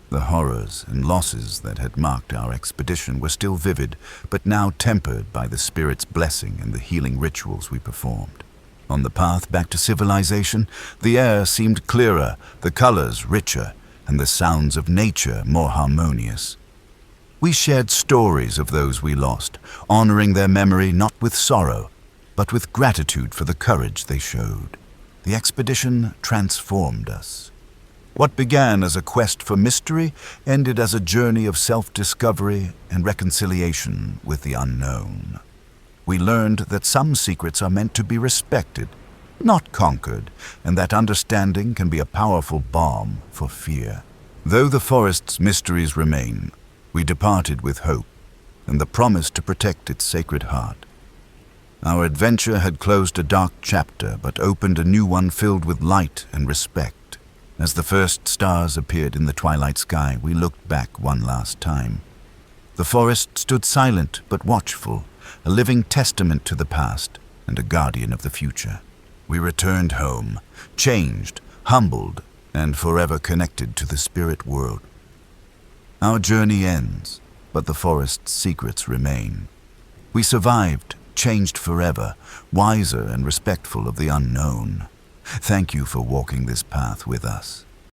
The horrors and losses that had marked our expedition were still vivid, but now tempered by the spirit's blessing and the healing rituals we performed. On the path back to civilization, the air seemed clearer, the colors richer, and the sounds of nature more harmonious. We shared stories of those we lost, honoring their memory not with sorrow, but with gratitude for the courage they showed. The expedition transformed us. What began as a quest for mystery ended as a journey of self-discovery and reconciliation with the unknown. We learned that some secrets are meant to be respected, not conquered, and that understanding can be a powerful balm for fear. Though the forest's mysteries remain, we departed with hope and the promise to protect its sacred heart. Our adventure had closed a dark chapter, but opened a new one filled with light and respect. As the first stars appeared in the twilight sky, we looked back one last time. The forest stood silent but watchful, a living testament to the past and a guardian of the future. We returned home, changed, humbled, and forever connected to the spirit world. Our journey ends, but the forest's secrets remain. We survived, changed forever, wiser and respectful of the unknown. Thank you for walking this path with us.